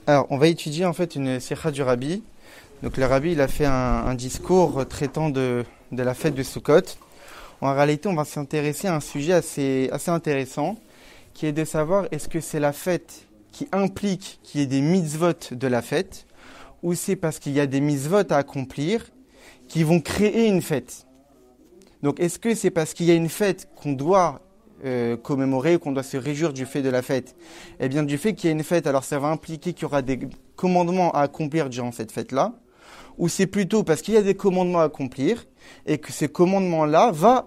Alors, on va étudier en fait une sikha du Rabbi. Donc, le Rabbi, il a fait un discours traitant de la fête de Sukkot. En réalité, on va s'intéresser à un sujet assez intéressant, qui est de savoir est-ce que c'est la fête qui implique qu'il y ait des mitzvot de la fête, ou c'est parce qu'il y a des mitzvot à accomplir qui vont créer une fête. Donc, est-ce que c'est parce qu'il y a une fête qu'on doit commémorer, qu'on doit se réjouir du fait de la fête? Eh bien, du fait qu'il y a une fête, alors ça va impliquer qu'il y aura des commandements à accomplir durant cette fête-là, ou c'est plutôt parce qu'il y a des commandements à accomplir et que ces commandements-là vont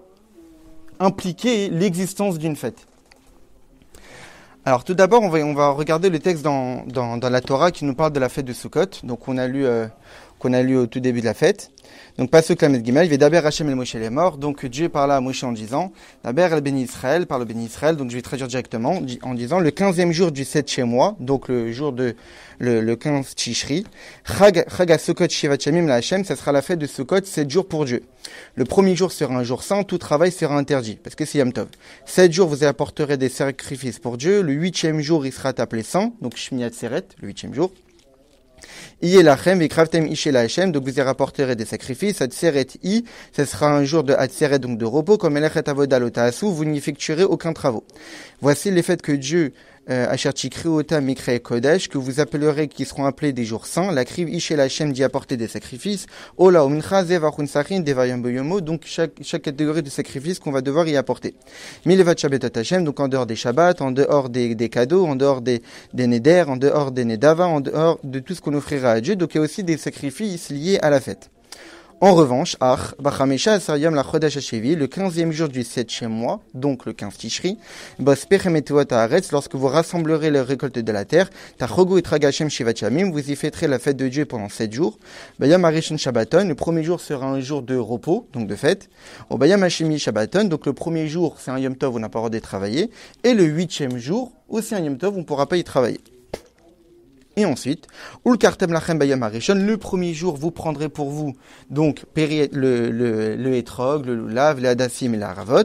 impliquer l'existence d'une fête. Alors, tout d'abord, on va regarder le texte dans la Torah qui nous parle de la fête de Sukkot. Donc, qu'on a lu au tout début de la fête. Donc, Pasuk Lamed Gimel, Vedaber Hashem el Moshe les morts. Donc, Dieu parla à Moshe en disant, Daber el Beni Israël, parle au Beni Israël. Donc, je vais traduire directement en disant, le 15e jour du 7e mois, donc le jour de le 15 Tishri, Chag HaSukkot Shivat Shamim la Hashem, ça sera la fête de Sukkot, 7 jours pour Dieu. Le premier jour sera un jour saint, tout travail sera interdit, parce que c'est Yom Tov. 7 jours, vous apporterez des sacrifices pour Dieu. Le 8e jour, il sera appelé saint, donc Shmini Atzeret, le 8e jour. Lachem, Vikravtem Ishe la Hashem, donc vous y rapporterez des sacrifices. Atzeret I, ce sera un jour de Atzeret, donc de repos, comme Elechet Avoda lo Ta'asu, vous n'effectuerez aucun travaux. Voici les fêtes que Dieu Asher Tikriota Mikre Kodesh, que vous appellerez, qui seront appelés des jours saints. La kriv Ishe la Hashem d'y apporter des sacrifices. Ola Omincha Zevachun Sachin Devayam Boyomo, donc chaque catégorie de sacrifices qu'on va devoir y apporter. Milevat Shabbatot Hashem, donc en dehors des Shabbats, en dehors des cadeaux, en dehors des Neder, en dehors des Nedava, en dehors de tout ce qu'on offrira à Dieu. Donc il y a aussi des sacrifices liés à la fête. En revanche, Bachamesha Asariam la Chodesh Hashevi, le 15e jour du 7e mois, donc le 15 Tishri, Bospechem et Tuot Haaretz, lorsque vous rassemblerez les récoltes de la terre, Tachogu et Tragashem Shivat Shamim, vous y fêterez la fête de Dieu pendant 7 jours. Bayam Arishon Shabbaton, le premier jour sera un jour de repos, donc de fête. Au Bayam Hashemi Shabbaton, donc le premier jour, c'est un Yom Tov, on n'a pas le droit de travailler. Et le 8e jour, aussi un Yom Tov, on ne pourra pas y travailler. Et ensuite, Ul Kartem Lachem Bayam Arishon, le premier jour, vous prendrez pour vous, donc, le Etrog, le Lulav, le Hadassim et la Haravot,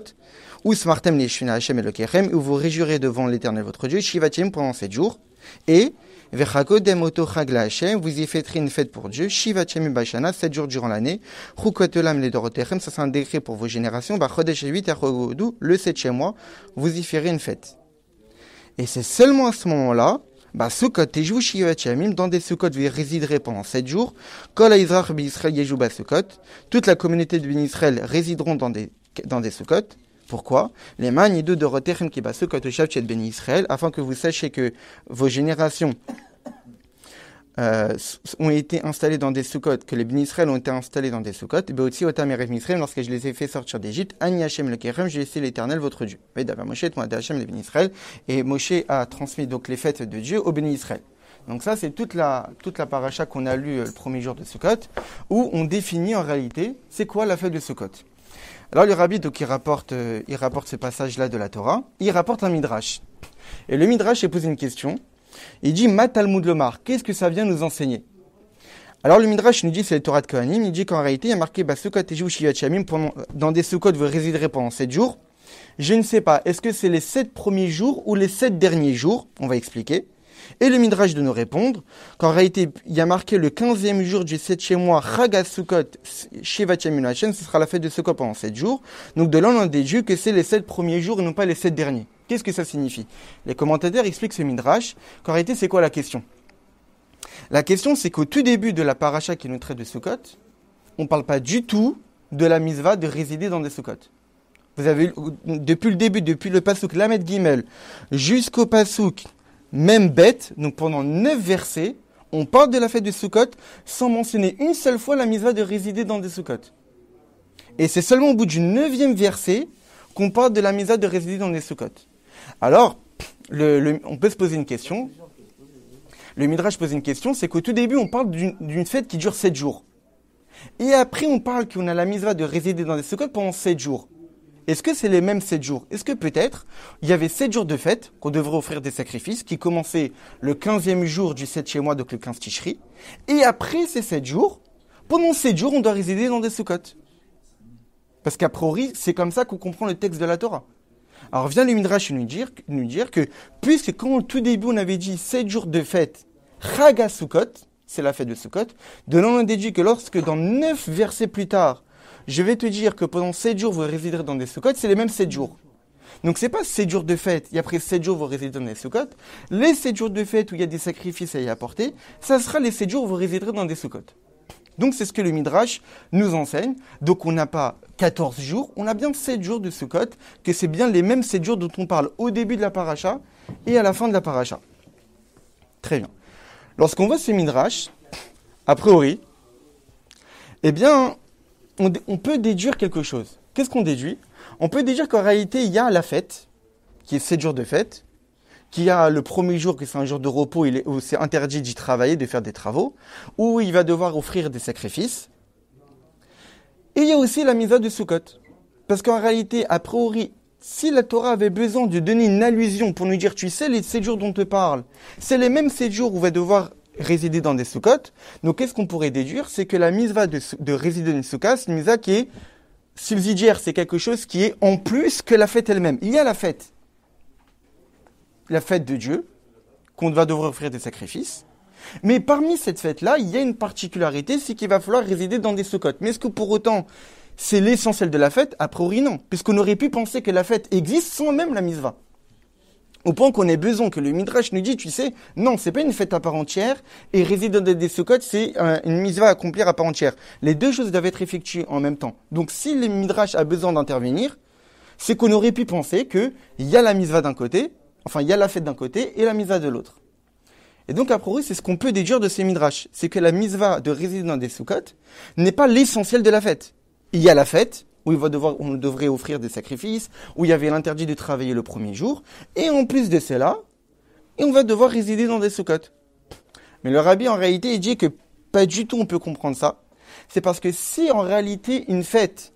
ou Smartem les Shuna Hashem et le Kechem, où vous réjurez devant l'Éternel votre Dieu, Shivatim pendant 7 jours, et Vechakodem Oto Chag la Hashem, vous y fêterez une fête pour Dieu, Shivatim Bashana, 7 jours durant l'année, Chukotelam le Dorotechem, ça c'est un décret pour vos générations, Bachodesh 8 Achogodou, le 7e mois, vous y ferez une fête. Et c'est seulement à ce moment-là, Sukkot Tejou Shivat Shamim, dans des Sukkot, vous y résiderez pendant 7 jours. Kol Haïzrach B'Yisraël Yejou Sukkot. Toute la communauté de Ben Israël résideront dans des Sukkot. Pourquoi? Les Manido de Rotechem qui Sukkot Shavchet Ben Israël, afin que vous sachiez que vos générations ont été installés dans des Sukkot, que les Ben Israël ont été installés dans des Sukkot, et aussi Otam Erev Misraël, lorsque je les ai fait sortir d'Égypte, Ani Hashem le Kerem, j'ai laissé l'Éternel votre Dieu. Et d'abord Moshe, toi Hashem les Ben Israël, et Moshe a transmis donc les fêtes de Dieu aux Ben Israël. Donc ça, c'est toute la paracha qu'on a lue le premier jour de Sukkot, où on définit en réalité, c'est quoi la fête de Sukkot. Alors le Rabbi, donc, il rapporte ce passage-là de la Torah, il rapporte un Midrash. Et le Midrash est posé une question. Il dit, Ma Talmud Lomar, qu'est-ce que ça vient nous enseigner? Alors le Midrash nous dit, c'est le Torah de Kohanim, il dit qu'en réalité, il y a marqué, Sukkot Tejou Shivat Shamim, dans des Sukkot, vous résiderez pendant 7 jours. Je ne sais pas, est-ce que c'est les 7 premiers jours ou les 7 derniers jours? On va expliquer. Et le Midrash de nous répondre qu'en réalité, il y a marqué le 15e jour du 7e mois, Chag Sukkot Shivat Shamim la Hashem, ce sera la fête de Sukkot pendant 7 jours. Donc de là, on a déduit que c'est les 7 premiers jours et non pas les 7 derniers. Qu'est-ce que ça signifie? Les commentateurs expliquent ce Midrash, qu'en réalité, c'est quoi la question? La question, c'est qu'au tout début de la paracha qui nous traite de Sukkot, on ne parle pas du tout de la mitzvah de résider dans des Sukkot. Vous avez, depuis le début, depuis le Pasuk Lamed Gimel, jusqu'au Pasuk même bête, donc pendant 9 versets, on parle de la fête de Sukkot sans mentionner une seule fois la mitzvah de résider dans des Sukkot. Et c'est seulement au bout du 9e verset qu'on parle de la mitzvah de résider dans des Sukkot. Alors, on peut se poser une question. Le Midrash pose une question, c'est qu'au tout début, on parle d'une fête qui dure 7 jours. Et après, on parle qu'on a la mitzvah de résider dans des Sukkot pendant 7 jours. Est-ce que c'est les mêmes 7 jours? Est-ce que peut-être, il y avait 7 jours de fête, qu'on devrait offrir des sacrifices, qui commençaient le 15e jour du 7e mois, donc le 15 Tishri, et après ces 7 jours, pendant 7 jours, on doit résider dans des Sukkot. Parce qu'a priori, c'est comme ça qu'on comprend le texte de la Torah. Alors vient le Midrash nous dire que, puisque quand au tout début on avait dit 7 jours de fête, Chag HaSukkot, c'est la fête de Sukkot. De là, on déduit que lorsque dans 9 versets plus tard, je vais te dire que pendant 7 jours, vous résiderez dans des Sukkot, c'est les mêmes 7 jours. Donc, c'est pas 7 jours de fête, et après 7 jours, vous résiderez dans des Sukkot. Les 7 jours de fête où il y a des sacrifices à y apporter, ça sera les 7 jours où vous résiderez dans des Sukkot. Donc, c'est ce que le Midrash nous enseigne. Donc, on n'a pas 14 jours, on a bien 7 jours de Sukkot, que c'est bien les mêmes 7 jours dont on parle au début de la paracha et à la fin de la paracha. Très bien. Lorsqu'on voit ce Midrash, a priori, eh bien, on peut déduire quelque chose. Qu'est-ce qu'on déduit ? On peut déduire qu'en réalité, il y a la fête, qui est 7 jours de fête, qu'il y a le premier jour, que c'est un jour de repos, où c'est interdit d'y travailler, de faire des travaux, où il va devoir offrir des sacrifices. Et il y a aussi la misa de Sukkot. Parce qu'en réalité, a priori, si la Torah avait besoin de donner une allusion pour nous dire, tu sais, les 7 jours dont on te parle, c'est les mêmes 7 jours où on va devoir résider dans des Sukkot. Donc, qu'est-ce qu'on pourrait déduire ? C'est que la misva de résider dans une Sukkot, c'est une misva qui est subsidiaire, c'est quelque chose qui est en plus que la fête elle-même. Il y a la fête de Dieu, qu'on va devoir offrir des sacrifices. Mais parmi cette fête-là, il y a une particularité, c'est qu'il va falloir résider dans des Sukkot. Mais est-ce que pour autant, c'est l'essentiel de la fête ? A priori, non. Puisqu'on aurait pu penser que la fête existe sans même la misva. Au point qu'on ait besoin que le Midrash nous dise, tu sais, non, c'est pas une fête à part entière, et résider dans des Sukkot, c'est une misva à accomplir à part entière. Les deux choses doivent être effectuées en même temps. Donc, si le Midrash a besoin d'intervenir, c'est qu'on aurait pu penser qu'il y a la misva d'un côté, enfin, il y a la fête d'un côté et la misva de l'autre. Et donc, a priori, c'est ce qu'on peut déduire de ces Midrash. C'est que la misva de résider dans des Sukkot n'est pas l'essentiel de la fête. Il y a la fête, où on devrait offrir des sacrifices, où il y avait l'interdit de travailler le premier jour, et en plus de cela, on va devoir résider dans des Sukkot. Mais le rabbi, en réalité, il dit que pas du tout on peut comprendre ça. C'est parce que si, en réalité, une fête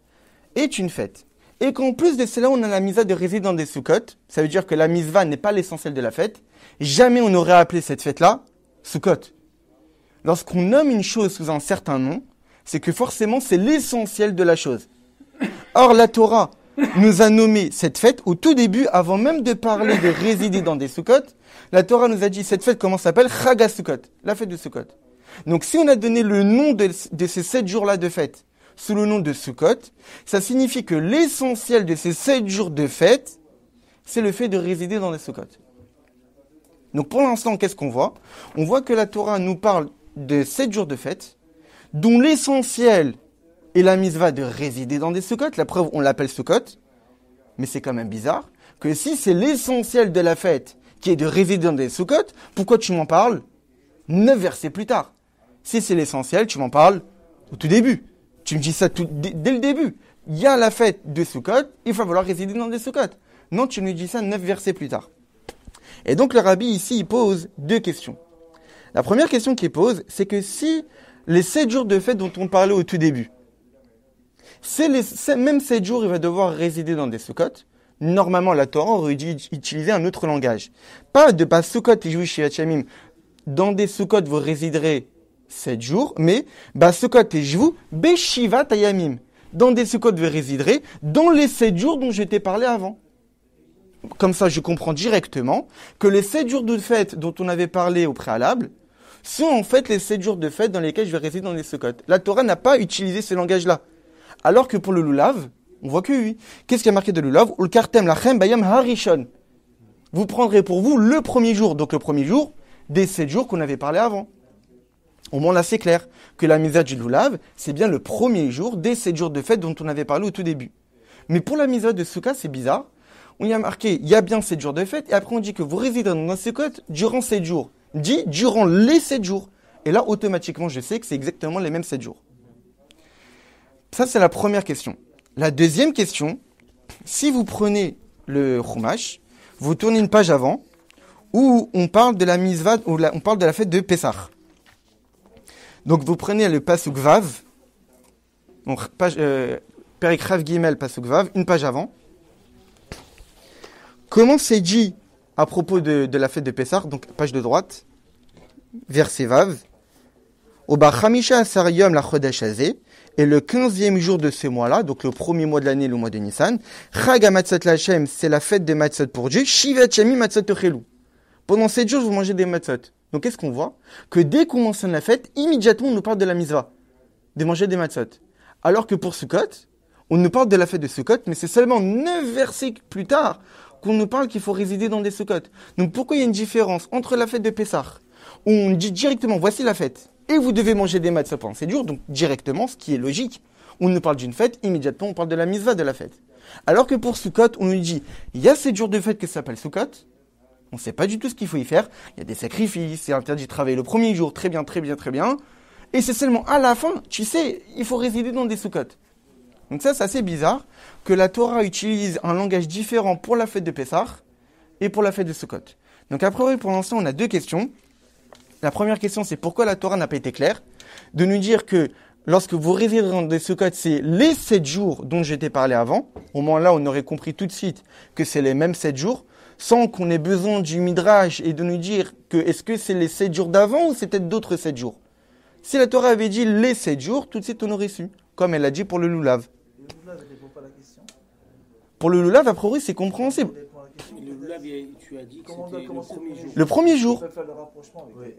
est une fête, et qu'en plus de cela, on a la misva de résider dans des Sukkot, ça veut dire que la misva n'est pas l'essentiel de la fête, jamais on aurait appelé cette fête-là Sukkot. Lorsqu'on nomme une chose sous un certain nom, c'est que forcément, c'est l'essentiel de la chose. Or, la Torah nous a nommé cette fête au tout début, avant même de parler de résider dans des Sukkot. La Torah nous a dit, cette fête, comment s'appelle ? Chag HaSukkot, la fête de Sukkot. Donc, si on a donné le nom de ces 7 jours-là de fête sous le nom de Sukkot, ça signifie que l'essentiel de ces 7 jours de fête, c'est le fait de résider dans des Sukkot. Donc, pour l'instant, qu'est-ce qu'on voit ? On voit que la Torah nous parle de 7 jours de fête, dont l'essentiel est la misva de résider dans des Sukkot. La preuve, on l'appelle Sukkot. Mais c'est quand même bizarre que si c'est l'essentiel de la fête qui est de résider dans des Sukkot, pourquoi tu m'en parles 9 versets plus tard ? Si c'est l'essentiel, tu m'en parles au tout début. Tu me dis ça dès le début. Il y a la fête de Sukkot, il va falloir résider dans des Sukkot. Non, tu me dis ça 9 versets plus tard. Et donc le rabbi ici, il pose 2 questions. La première question qu'il pose, c'est que si les 7 jours de fête dont on parlait au tout début, même 7 jours, il va devoir résider dans des Sukkot. Normalement, la Torah aurait dû utiliser un autre langage. Pas de Sukkot et Jouy Shivat Shamim. Dans des Sukkot, vous résiderez 7 jours, mais Sukkot et Jouy Beshivat Ayamim. Dans des Sukkot, vous résiderez dans les 7 jours dont je t'ai parlé avant. Comme ça, je comprends directement que les 7 jours de fête dont on avait parlé au préalable sont en fait les 7 jours de fête dans lesquels je vais résider dans les Sukkot. La Torah n'a pas utilisé ce langage-là. Alors que pour le Lulav, on voit que oui. Qu'est-ce qui a marqué de Lulav ? Ul kartem lachem bayam harishon. Vous prendrez pour vous le premier jour, donc le premier jour des 7 jours qu'on avait parlé avant. Au moins là, c'est clair que la misva du Lulav, c'est bien le premier jour des 7 jours de fête dont on avait parlé au tout début. Mais pour la misva de Souka, c'est bizarre. On y a marqué, il y a bien 7 jours de fête, et après on dit que vous résiderez dans un Sukkot durant 7 jours. Dit durant les 7 jours. Et là, automatiquement, je sais que c'est exactement les mêmes 7 jours. Ça, c'est la première question. La deuxième question, si vous prenez le Chumash, vous tournez une page avant, où on parle de la misva, on parle de la fête de Pessah. Donc, vous prenez le Pasuk Vav, donc Perek Rav Gimel Pasuk Vav, une page avant. Comment c'est dit à propos de la fête de Pessah, donc page de droite, verset Vav, Oba Chamisha Asar Yom la Chodesh Hazeh, et le 15e jour de ce mois-là, donc le premier mois de l'année, le mois de Nissan, Chag HaMatzot LaHashem, c'est la fête des matzot pour Dieu, Shivat Shami Matzot Techelu. Pendant 7 jours, vous mangez des matzot. Donc qu'est-ce qu'on voit? Que dès qu'on mentionne la fête, immédiatement on nous parle de la mitzvah, de manger des matzot. Alors que pour Sukkot, on nous parle de la fête de Sukkot, mais c'est seulement 9 versets plus tard qu'on nous parle qu'il faut résider dans des Sukkot. Donc pourquoi il y a une différence entre la fête de Pessah, où on dit directement voici la fête, et vous devez manger des matzot pendant 7 jours, donc directement, ce qui est logique, on nous parle d'une fête, immédiatement on parle de la mitzvah de la fête. Alors que pour Sukkot, on nous dit il y a 7 jours de fête qui s'appellent Sukkot. On ne sait pas du tout ce qu'il faut y faire. Il y a des sacrifices, c'est interdit de travailler le premier jour, très bien, très bien, très bien. Et c'est seulement à la fin, tu sais, il faut résider dans des Sukkot. Donc ça, c'est assez bizarre que la Torah utilise un langage différent pour la fête de Pessah et pour la fête de Sukkot. Donc a priori, pour l'instant, on a 2 questions. La première question, c'est pourquoi la Torah n'a pas été claire de nous dire que lorsque vous résidez dans des Sukkot, c'est les 7 jours dont je t'ai parlé avant. Au moins là, on aurait compris tout de suite que c'est les mêmes 7 jours. Sans qu'on ait besoin du midrash et de nous dire que est-ce que c'est les 7 jours d'avant ou c'est peut-être d'autres 7 jours. Si la Torah avait dit les 7 jours, tout de suite on aurait su, comme elle l'a dit pour le loulav. Le loulav ne répond pas à la question. Pour le loulav, a priori, c'est compréhensible. Le loulav, tu as dit que c'était le premier jour. Le premier jour. On peut faire le rapprochement avec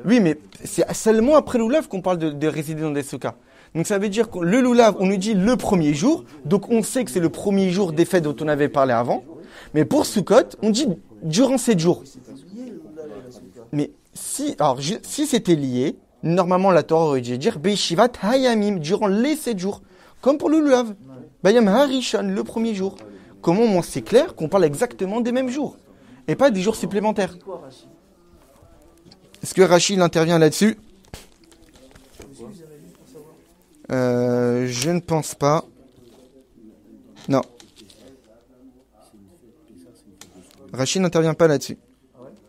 Oui, mais c'est seulement après le loulav qu'on parle de résider dans des sukkahs. Donc ça veut dire que le loulav, on nous dit le premier jour, donc on sait que c'est le premier jour des fêtes dont on avait parlé avant. Mais pour Sukkot, on dit durant 7 jours. Mais si c'était lié, normalement la Torah aurait dû dire Beishivat Hayamim, durant les 7 jours. Comme pour le Lulav. Bayam Harishon, le premier jour. Comment c'est clair qu'on parle exactement des mêmes jours et pas des jours supplémentaires. Est-ce que Rachid intervient là-dessus? Je ne pense pas. Non. Rachid n'intervient pas là-dessus.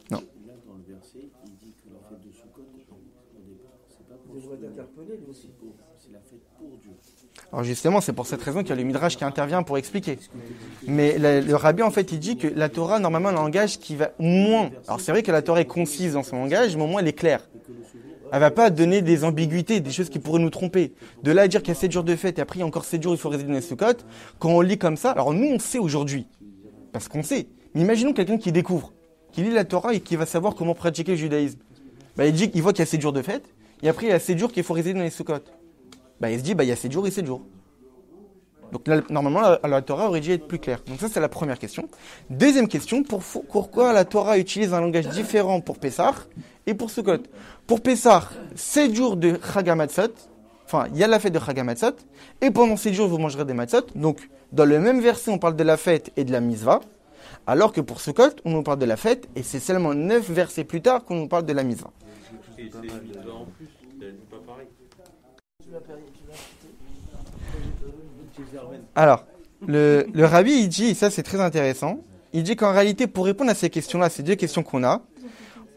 Non. Dans le verset, il dit que la fête de Sukkot, au départ, c'est pas pour c'est la fête pour Dieu. Alors justement, c'est pour cette raison qu'il y a le Midrash qui intervient pour expliquer. Mais le Rabbi, en fait, il dit que la Torah, normalement, un langage qui va moins... Alors c'est vrai que la Torah est concise dans son langage, mais au moins elle est claire. Elle va pas donner des ambiguïtés, des choses qui pourraient nous tromper. De là à dire qu'il y a 7 jours de fête et après il y a encore 7 jours, il faut résider dans les Sukkot. Quand on lit comme ça, alors nous on sait aujourd'hui, parce qu'on sait. Mais imaginons quelqu'un qui découvre, qui lit la Torah et qui va savoir comment pratiquer le judaïsme. Il voit qu'il y a 7 jours de fête, et après il y a 7 jours qu'il faut résider dans les Sukkot. Il se dit, il y a 7 jours et 7 jours. Donc là, normalement, la Torah aurait dû être plus claire. Donc ça, c'est la première question. Deuxième question, pourquoi la Torah utilise un langage différent pour Pessah et pour Sukkot? Pour Pessah, 7 jours de Chag HaMatzot, il y a la fête de Chag HaMatzot, et pendant 7 jours, vous mangerez des matzot. Donc, dans le même verset, on parle de la fête et de la mitzvah, alors que pour Sukkot, on nous parle de la fête, et c'est seulement 9 versets plus tard qu'on nous parle de la mitzvah. C'est une mitzvah en plus, c'est pas pareil. Alors, le Rabbi, il dit, ça c'est très intéressant, il dit qu'en réalité, pour répondre à ces questions-là, ces 2 questions qu'on a,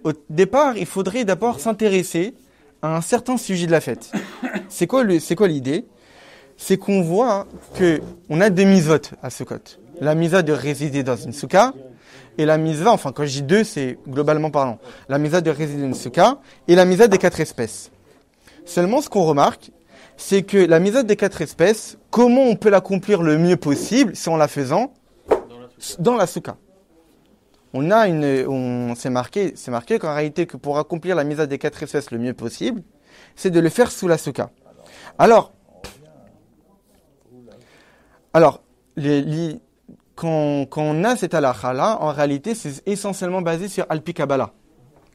au départ, il faudrait d'abord s'intéresser à un certain sujet de la fête. C'est quoi l'idée? C'est qu'on voit qu'on a 2 mitzvot à Sukkot. La mitzvah de résider dans une soukha, et la mitzvah, quand je dis 2, c'est globalement parlant, la mitzvah de résider dans une soukha, et la mitzvah des 4 espèces. Seulement, ce qu'on remarque, c'est que la mitzvah des 4 espèces, comment on peut l'accomplir le mieux possible, c'est en la faisant dans la soukha. C'est marqué qu'en réalité, que pour accomplir la mitzvah des 4 espèces le mieux possible, c'est de le faire sous la soukha. Alors, quand on a cette halakha-là, en réalité, c'est essentiellement basé sur Alpi Kabbalah.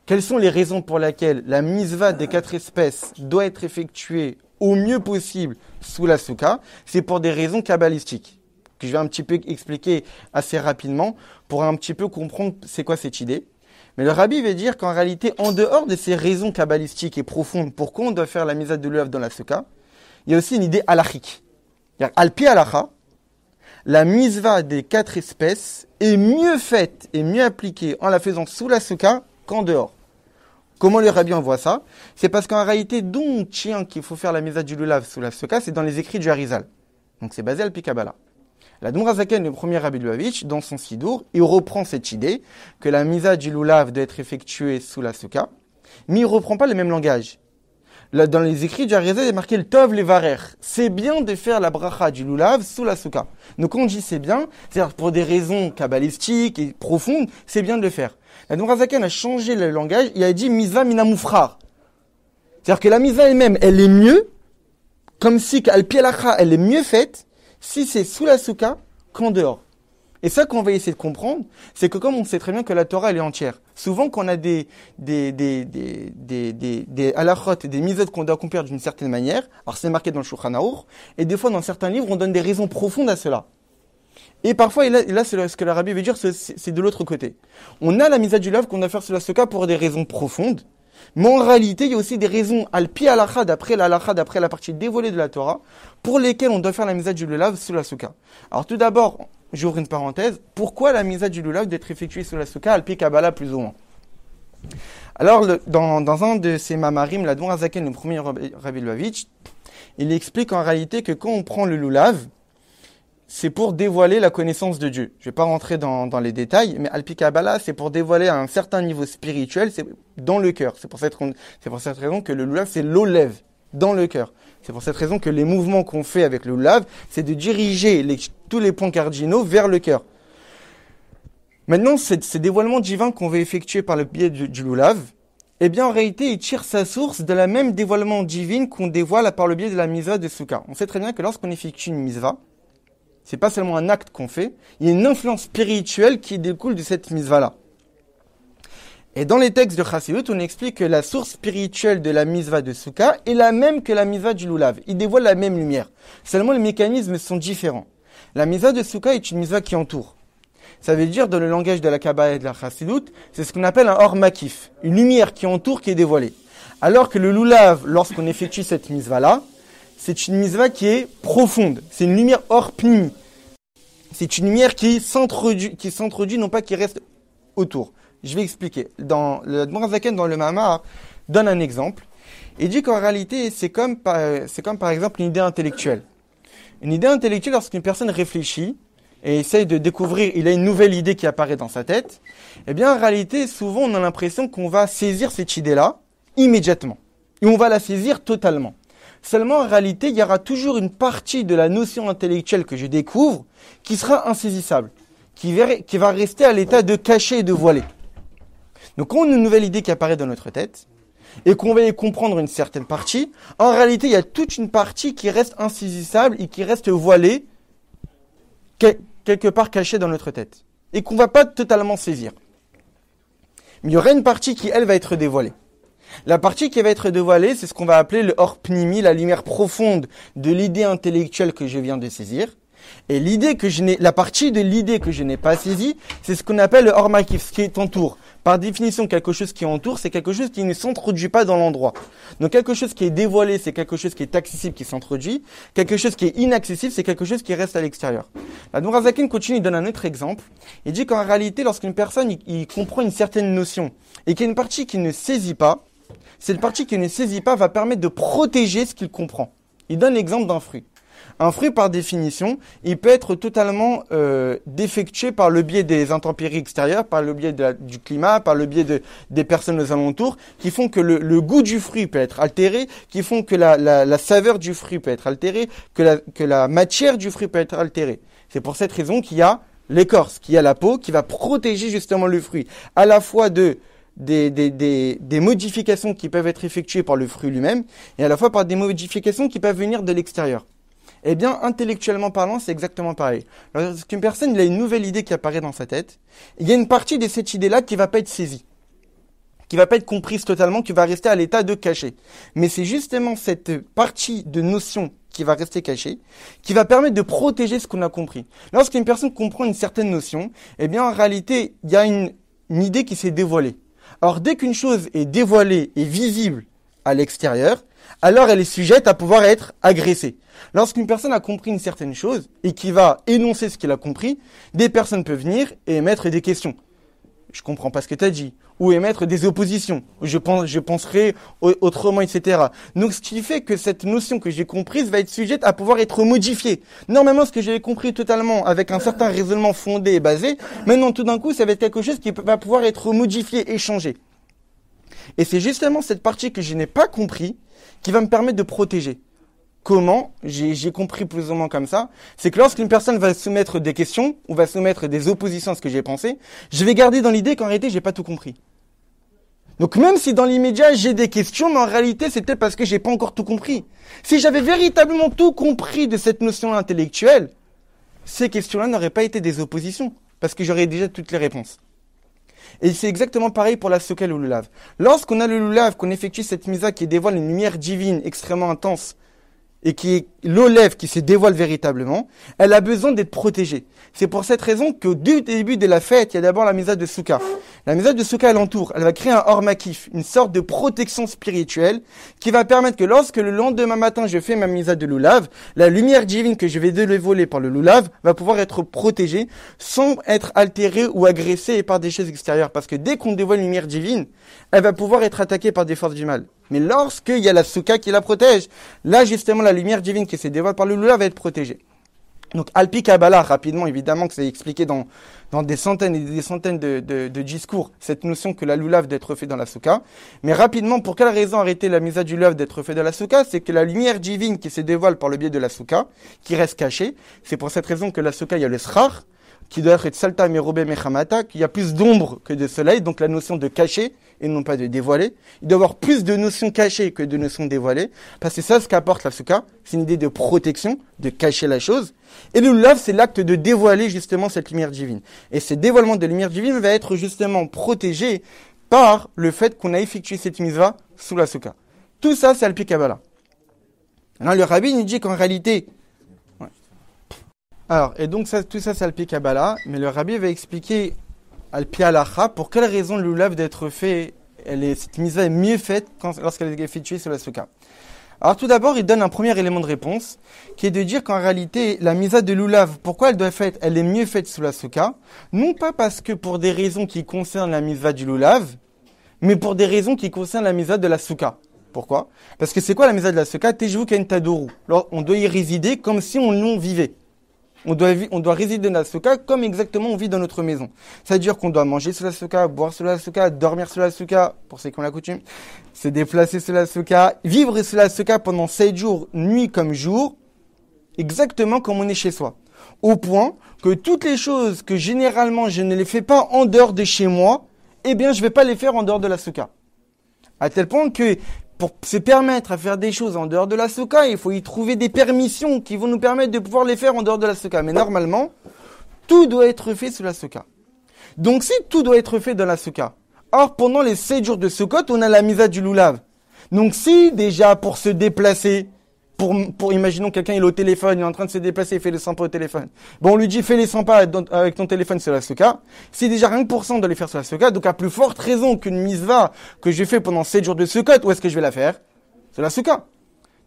Quelles sont les raisons pour lesquelles la mitzvah des 4 espèces doit être effectuée au mieux possible sous la soukha? C'est pour des raisons kabbalistiques, que je vais un petit peu expliquer assez rapidement, pour un petit peu comprendre c'est quoi cette idée. Mais le Rabbi veut dire qu'en réalité, en dehors de ces raisons kabbalistiques et profondes, pourquoi on doit faire la mitzvah de l'œuvre dans la soukha, il y a aussi une idée halachique. Alpi halakha, la mitzvah des 4 espèces est mieux faite et mieux appliquée en la faisant sous la soukha qu'en dehors. Comment le Rabbi en voit ça? C'est parce qu'en réalité, d'où tient qu'il faut faire la mitzvah du lulav sous la soukha, c'est dans les écrits du Harizal. Donc c'est basé à Alpi Kabbalah. La Zaken, le premier Rabbi de Lubavitch, dans son Sidour, il reprend cette idée que la mitzvah du lulav doit être effectuée sous la soukha, mais il ne reprend pas le même langage. Là, dans les écrits du Harizal, il est marqué le Tov Levarer. C'est bien de faire la bracha du lulav sous la soukha. Donc quand on dit c'est bien, c'est-à-dire pour des raisons kabbalistiques et profondes, c'est bien de le faire. L'Admour HaZaken a changé le langage, il a dit Mizva Minamoufrar. C'est-à-dire que la Mizva elle-même, elle est mieux, comme si Al-Pi Al-Acha, elle est mieux faite, si c'est sous la souka qu'en dehors. Et ça qu'on va essayer de comprendre, c'est que comme on sait très bien que la Torah, elle est entière, souvent qu'on a des halachot, des mitzvot qu'on doit accomplir d'une certaine manière, alors c'est marqué dans le Shulchan Aruch, et des fois dans certains livres, on donne des raisons profondes à cela. Et parfois, et là c'est ce que l'Arabie veut dire, c'est de l'autre côté. On a la mitzvah du lave qu'on doit faire sur la souka pour des raisons profondes, mais en réalité, il y a aussi des raisons al-pi al-acha, d'après la partie dévoilée de la Torah, pour lesquelles on doit faire la mitzvah du lulav sous la souka. Alors tout d'abord, j'ouvre une parenthèse, pourquoi la mitzvah du lulav doit être effectuée sous la souka al-pi Kabbalah plus ou moins? Alors, dans un de ses mamarim, l'Admour HaZaken, le premier Rabbi Lubavitch, il explique en réalité que quand on prend le lulav, c'est pour dévoiler la connaissance de Dieu. Je ne vais pas rentrer dans les détails, mais Al-Pi Kabbalah, c'est pour dévoiler à un certain niveau spirituel, c'est dans le cœur. C'est pour cette raison que le lulav, c'est l'olev, dans le cœur. C'est pour cette raison que les mouvements qu'on fait avec le lulav, c'est de diriger tous les points cardinaux vers le cœur. Maintenant, ces dévoilements divins qu'on veut effectuer par le biais du lulav, eh bien, en réalité, il tire sa source de la même dévoilement divin qu'on dévoile par le biais de la mitzvah de Souka. On sait très bien que lorsqu'on effectue une mitzvah, c'est pas seulement un acte qu'on fait, il y a une influence spirituelle qui découle de cette mitzvah-là. Et dans les textes de Chassidut, on explique que la source spirituelle de la mitzvah de Souka est la même que la mitzvah du lulav. Ils dévoilent la même lumière. Seulement, les mécanismes sont différents. La mitzvah de Souka est une mitzvah qui entoure. Ça veut dire, dans le langage de la Kabbalah et de la Chassidut, c'est ce qu'on appelle un or makif, une lumière qui entoure, qui est dévoilée. Alors que le lulav, lorsqu'on effectue cette mitzvah-là, c'est une mitzvah qui est profonde. C'est une lumière hors pnimi. C'est une lumière qui s'introduit, non pas qui reste autour. Je vais expliquer. L'Admour HaZaken, dans le Mamar, donne un exemple. Il dit qu'en réalité, c'est comme par exemple une idée intellectuelle. Une idée intellectuelle, lorsqu'une personne réfléchit et essaye de découvrir, il a une nouvelle idée qui apparaît dans sa tête, eh bien en réalité, souvent on a l'impression qu'on va saisir cette idée-là immédiatement. Et on va la saisir totalement. Seulement, en réalité, il y aura toujours une partie de la notion intellectuelle que je découvre qui sera insaisissable, qui va rester à l'état de caché et de voilé. Donc, quand on a une nouvelle idée qui apparaît dans notre tête, et qu'on va y comprendre une certaine partie, en réalité, il y a toute une partie qui reste insaisissable et qui reste voilée, quelque part cachée dans notre tête, et qu'on ne va pas totalement saisir. Mais il y aura une partie qui, elle, va être dévoilée. La partie qui va être dévoilée, c'est ce qu'on va appeler le or pnimi, la lumière profonde de l'idée intellectuelle que je viens de saisir. Et la partie de l'idée que je n'ai pas saisie, c'est ce qu'on appelle le or makif, ce qui entoure. Par définition, quelque chose qui entoure, c'est quelque chose qui ne s'introduit pas dans l'endroit. Donc quelque chose qui est dévoilé, c'est quelque chose qui est accessible, qui s'introduit. Quelque chose qui est inaccessible, c'est quelque chose qui reste à l'extérieur. L'Admour HaZaken continue, il donne un autre exemple. Il dit qu'en réalité, lorsqu'une personne il comprend une certaine notion et qu'il y a une partie qui ne saisit pas, cette partie qui ne saisit pas va permettre de protéger ce qu'il comprend. Il donne l'exemple d'un fruit. Un fruit, par définition, il peut être totalement défectué par le biais des intempéries extérieures, par le biais du climat, par le biais des personnes aux alentours, qui font que le goût du fruit peut être altéré, qui font que la saveur du fruit peut être altérée, que la matière du fruit peut être altérée. C'est pour cette raison qu'il y a l'écorce, qu'il y a la peau, qui va protéger justement le fruit, à la fois des modifications qui peuvent être effectuées par le fruit lui-même, et à la fois par des modifications qui peuvent venir de l'extérieur. Eh bien, intellectuellement parlant, c'est exactement pareil. Lorsqu'une personne a une nouvelle idée qui apparaît dans sa tête, il y a une partie de cette idée-là qui va pas être saisie, qui va pas être comprise totalement, qui va rester à l'état de caché. Mais c'est justement cette partie de notion qui va rester cachée, qui va permettre de protéger ce qu'on a compris. Lorsqu'une personne comprend une certaine notion, eh bien, en réalité, il y a une idée qui s'est dévoilée. Alors, dès qu'une chose est dévoilée et visible à l'extérieur, alors elle est sujette à pouvoir être agressée. Lorsqu'une personne a compris une certaine chose et qui va énoncer ce qu'il a compris, des personnes peuvent venir et émettre des questions. Je comprends pas ce que tu as dit. Ou émettre des oppositions. Je penserai autrement, etc. Donc, ce qui fait que cette notion que j'ai comprise va être sujette à pouvoir être modifiée. Normalement, ce que j'ai compris totalement avec un certain raisonnement fondé et basé, maintenant, tout d'un coup, ça va être quelque chose qui va pouvoir être modifié et changé. Et c'est justement cette partie que je n'ai pas compris qui va me permettre de protéger. Comment? J'ai compris plus ou moins comme ça. C'est que lorsqu'une personne va soumettre des questions ou va soumettre des oppositions à ce que j'ai pensé, je vais garder dans l'idée qu'en réalité, j'ai pas tout compris. Donc même si dans l'immédiat, j'ai des questions, mais en réalité, c'est peut-être parce que j'ai pas encore tout compris. Si j'avais véritablement tout compris de cette notion intellectuelle, ces questions-là n'auraient pas été des oppositions, parce que j'aurais déjà toutes les réponses. Et c'est exactement pareil pour la souka et le lulav. Lorsqu'on a le lulav, qu'on effectue cette misa qui dévoile une lumière divine extrêmement intense, et qui est l'olève qui se dévoile véritablement, elle a besoin d'être protégée. C'est pour cette raison que du début de la fête, il y a d'abord la misa de souka. La misa de souka, elle entoure, elle va créer un or makif, une sorte de protection spirituelle qui va permettre que lorsque le lendemain matin je fais ma misa de lulav, la lumière divine que je vais dévoiler par le lulav va pouvoir être protégée sans être altérée ou agressée par des choses extérieures. Parce que dès qu'on dévoile une lumière divine, elle va pouvoir être attaquée par des forces du mal. Mais lorsqu'il y a la souka qui la protège, là justement la lumière divine qui se dévoile par le lulav va être protégée. Donc Alpi Kabbalah, rapidement évidemment que c'est expliqué dans des centaines et des centaines de discours, cette notion que la lulav doit être fait dans la souka. Mais rapidement, pour quelle raison arrêter la misa du lulav d'être fait dans la souka? C'est que la lumière divine qui se dévoile par le biais de la souka, qui reste cachée, c'est pour cette raison que la souka, il y a le srar, qui doit être salta merobé mechamata, qu'il y a plus d'ombre que de soleil, donc la notion de cacher et non pas de dévoiler. Il doit y avoir plus de notions cachées que de notions dévoilées, parce que c'est ça ce qu'apporte la souka, c'est une idée de protection, de cacher la chose. Et le lulav, c'est l'acte de dévoiler justement cette lumière divine. Et ce dévoilement de lumière divine va être justement protégé par le fait qu'on a effectué cette mitzvah sous la souka. Tout ça, c'est Alpi Kabbalah. Alors le rabbi nous dit qu'en réalité, alors, et donc ça, tout ça c'est Alpi Kabbalah, mais le rabbi va expliquer Alpi Halacha pour quelle raison le lulav d'être fait, cette mitzvah est mieux faite lorsqu'elle est effectuée sur la souka. Alors tout d'abord, il donne un premier élément de réponse, qui est de dire qu'en réalité, la misa de lulav, pourquoi elle est mieux faite sous la souka, non pas parce que pour des raisons qui concernent la misa du lulav, mais pour des raisons qui concernent la misa de la souka. Pourquoi? Parce que c'est quoi la misa de la souka? Tejvu ken tadoru. Alors, on doit y résider comme si on y vivait. On doit résider dans la souka comme exactement on vit dans notre maison. C'est-à-dire qu'on doit manger sur la souka, boire sur la souka, dormir sur la souka, pour ceux qui ont la coutume, se déplacer sur la souka, vivre sur la souka pendant 7 jours, nuit comme jour, exactement comme on est chez soi. Au point que toutes les choses que généralement je ne les fais pas en dehors de chez moi, eh bien je vais pas les faire en dehors de la souka. À tel point que pour se permettre à faire des choses en dehors de la souka, il faut y trouver des permissions qui vont nous permettre de pouvoir les faire en dehors de la souka. Mais normalement, tout doit être fait sous la souka. Donc si tout doit être fait dans la souka, or pendant les 7 jours de Sukkot, on a la misa du lulav. Donc si déjà pour se déplacer, pour imaginons quelqu'un il est au téléphone, il est en train de se déplacer, il fait les 100 pas au téléphone. Bon, on lui dit fais les 100 pas avec ton téléphone sur la souka. Si déjà rien que pour ça on doit les faire sur la souka, donc à plus forte raison qu'une mitzvah que je fais pendant 7 jours de Sukkot, où est-ce que je vais la faire? Sur la souka.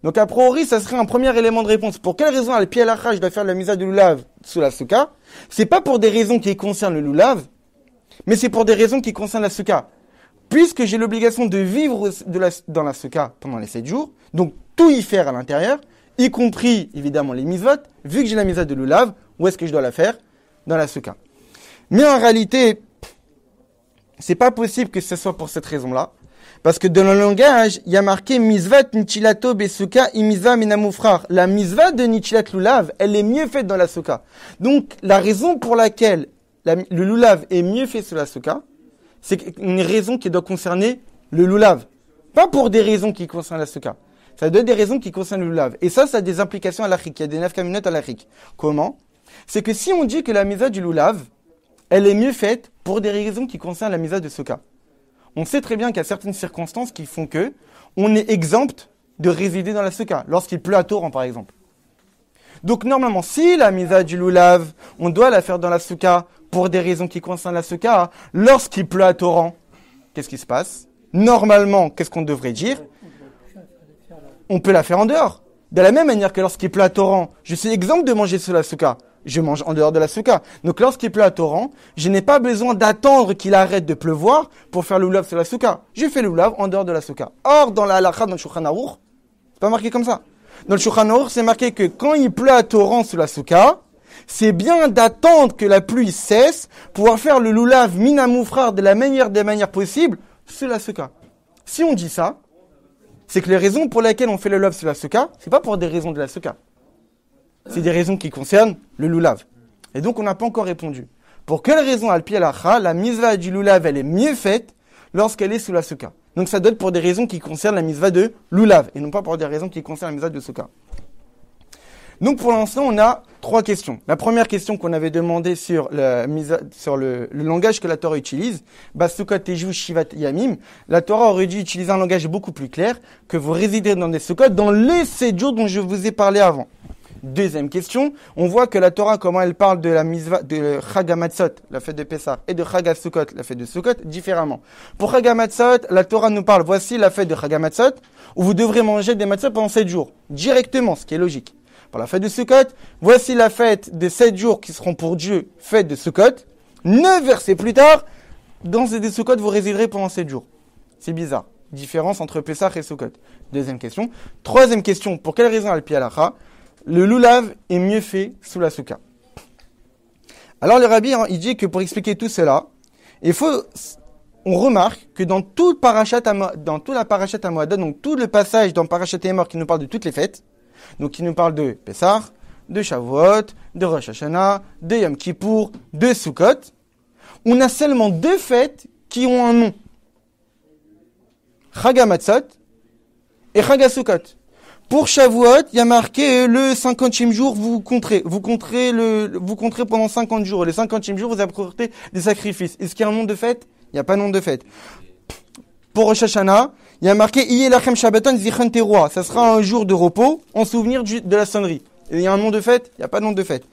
Donc a priori, ça serait un premier élément de réponse. Pour quelle raison, Alpi Halacha, je dois faire la misa du lulav sous la souka? C'est pas pour des raisons qui concernent le lulav, mais c'est pour des raisons qui concernent la souka. Puisque j'ai l'obligation de vivre dans la souka pendant les 7 jours, donc tout y faire à l'intérieur, y compris évidemment les mitzvot, vu que j'ai la misa de lulav, où est-ce que je dois la faire? Dans la souka. Mais en réalité, c'est pas possible que ce soit pour cette raison-là, parce que dans le langage, il y a marqué mitzvat nichilato besuka imiza minamufrar. La mitzvah de nichilat lulav, elle est mieux faite dans la souka. Donc la raison pour laquelle le lulav est mieux fait sur la souka, c'est une raison qui doit concerner le lulav. Pas pour des raisons qui concernent la souka. Ça doit être des raisons qui concernent le lulav. Et ça a des implications à l'achik. Il y a des nafkaminot à l'achik. Comment? C'est que si on dit que la misa du lulav, elle est mieux faite pour des raisons qui concernent la misa de souka. On sait très bien qu'il y a certaines circonstances qui font que on est exempt de résider dans la souka. Lorsqu'il pleut à torrent, par exemple. Donc, normalement, si la misa du lulav, on doit la faire dans la souka pour des raisons qui concernent la souka, lorsqu'il pleut à torrent, qu'est-ce qui se passe? Normalement, qu'est-ce qu'on devrait dire? On peut la faire en dehors. De la même manière que lorsqu'il pleut à torrent, je suis exempt de manger sur la souka. Je mange en dehors de la souka. Donc, lorsqu'il pleut à torrent, je n'ai pas besoin d'attendre qu'il arrête de pleuvoir pour faire le lulav sur la souka. Je fais le lulav en dehors de la souka. Or, dans la halakha, dans le Shulchan Aruch, c'est pas marqué comme ça. Dans le Shulchan Aruch, c'est marqué que quand il pleut à torrent sur la souka, c'est bien d'attendre que la pluie cesse pour pouvoir faire le lulav minamoufrar de la meilleure des manières possibles sur la souka. Si on dit ça, c'est que les raisons pour lesquelles on fait le lulav sur la souka, c'est pas pour des raisons de la souka. C'est des raisons qui concernent le lulav. Et donc, on n'a pas encore répondu. Pour quelle raison, al-pi al-acha, la mitzvah du lulav, elle est mieux faite lorsqu'elle est sous la souka. Donc, ça doit être pour des raisons qui concernent la mitzvah de lulav, et non pas pour des raisons qui concernent la mitzvah de souka. Donc, pour l'instant, on a 3 questions. La première question qu'on avait demandé sur le langage que la Torah utilise, Basukot Teju Shivat Yamim, la Torah aurait dû utiliser un langage beaucoup plus clair, que vous résidez dans des Sukkot dans les 7 jours dont je vous ai parlé avant. Deuxième question, on voit que la Torah, comment elle parle de la mitzvah, de Chag HaMatzot, la fête de Pessah, et de Chag HaSukkot, la fête de Sukkot, différemment. Pour Chag HaMatzot, la Torah nous parle, voici la fête de Chag HaMatzot, où vous devrez manger des matzot pendant 7 jours, directement, ce qui est logique. Pour la fête de Sukkot, voici la fête de 7 jours qui seront pour Dieu, fête de Sukkot. 9 versets plus tard, dans ces Sukkot, vous résiderez pendant 7 jours. C'est bizarre. Différence entre Pessah et Sukkot. Deuxième question. Troisième question, pour quelle raison al-pi halacha, le lulav est mieux fait sous la souka? Alors le rabbi, il dit que pour expliquer tout cela, on remarque que dans toute la parashat Hamoada, donc tout le passage dans parashat Emor qui nous parle de toutes les fêtes, donc qui nous parle de Pessah, de Shavuot, de Rosh Hashanah, de Yom Kippour, de Sukkot, on a seulement 2 fêtes qui ont un nom. Chag HaMatzot et Chag HaSukkot. Pour Shavuot, il y a marqué le 50e jour, vous compterez pendant 50 jours. Le 50e jour, vous apportez des sacrifices. Est-ce qu'il y a un nom de fête? Il n'y a pas de nom de fête. Pour Rosh Hashanah, il y a marqué Yeh lachem Shabbaton zichron teroah. Ça sera un jour de repos en souvenir de la sonnerie. Et il y a un nom de fête? Il n'y a pas de nom de fête.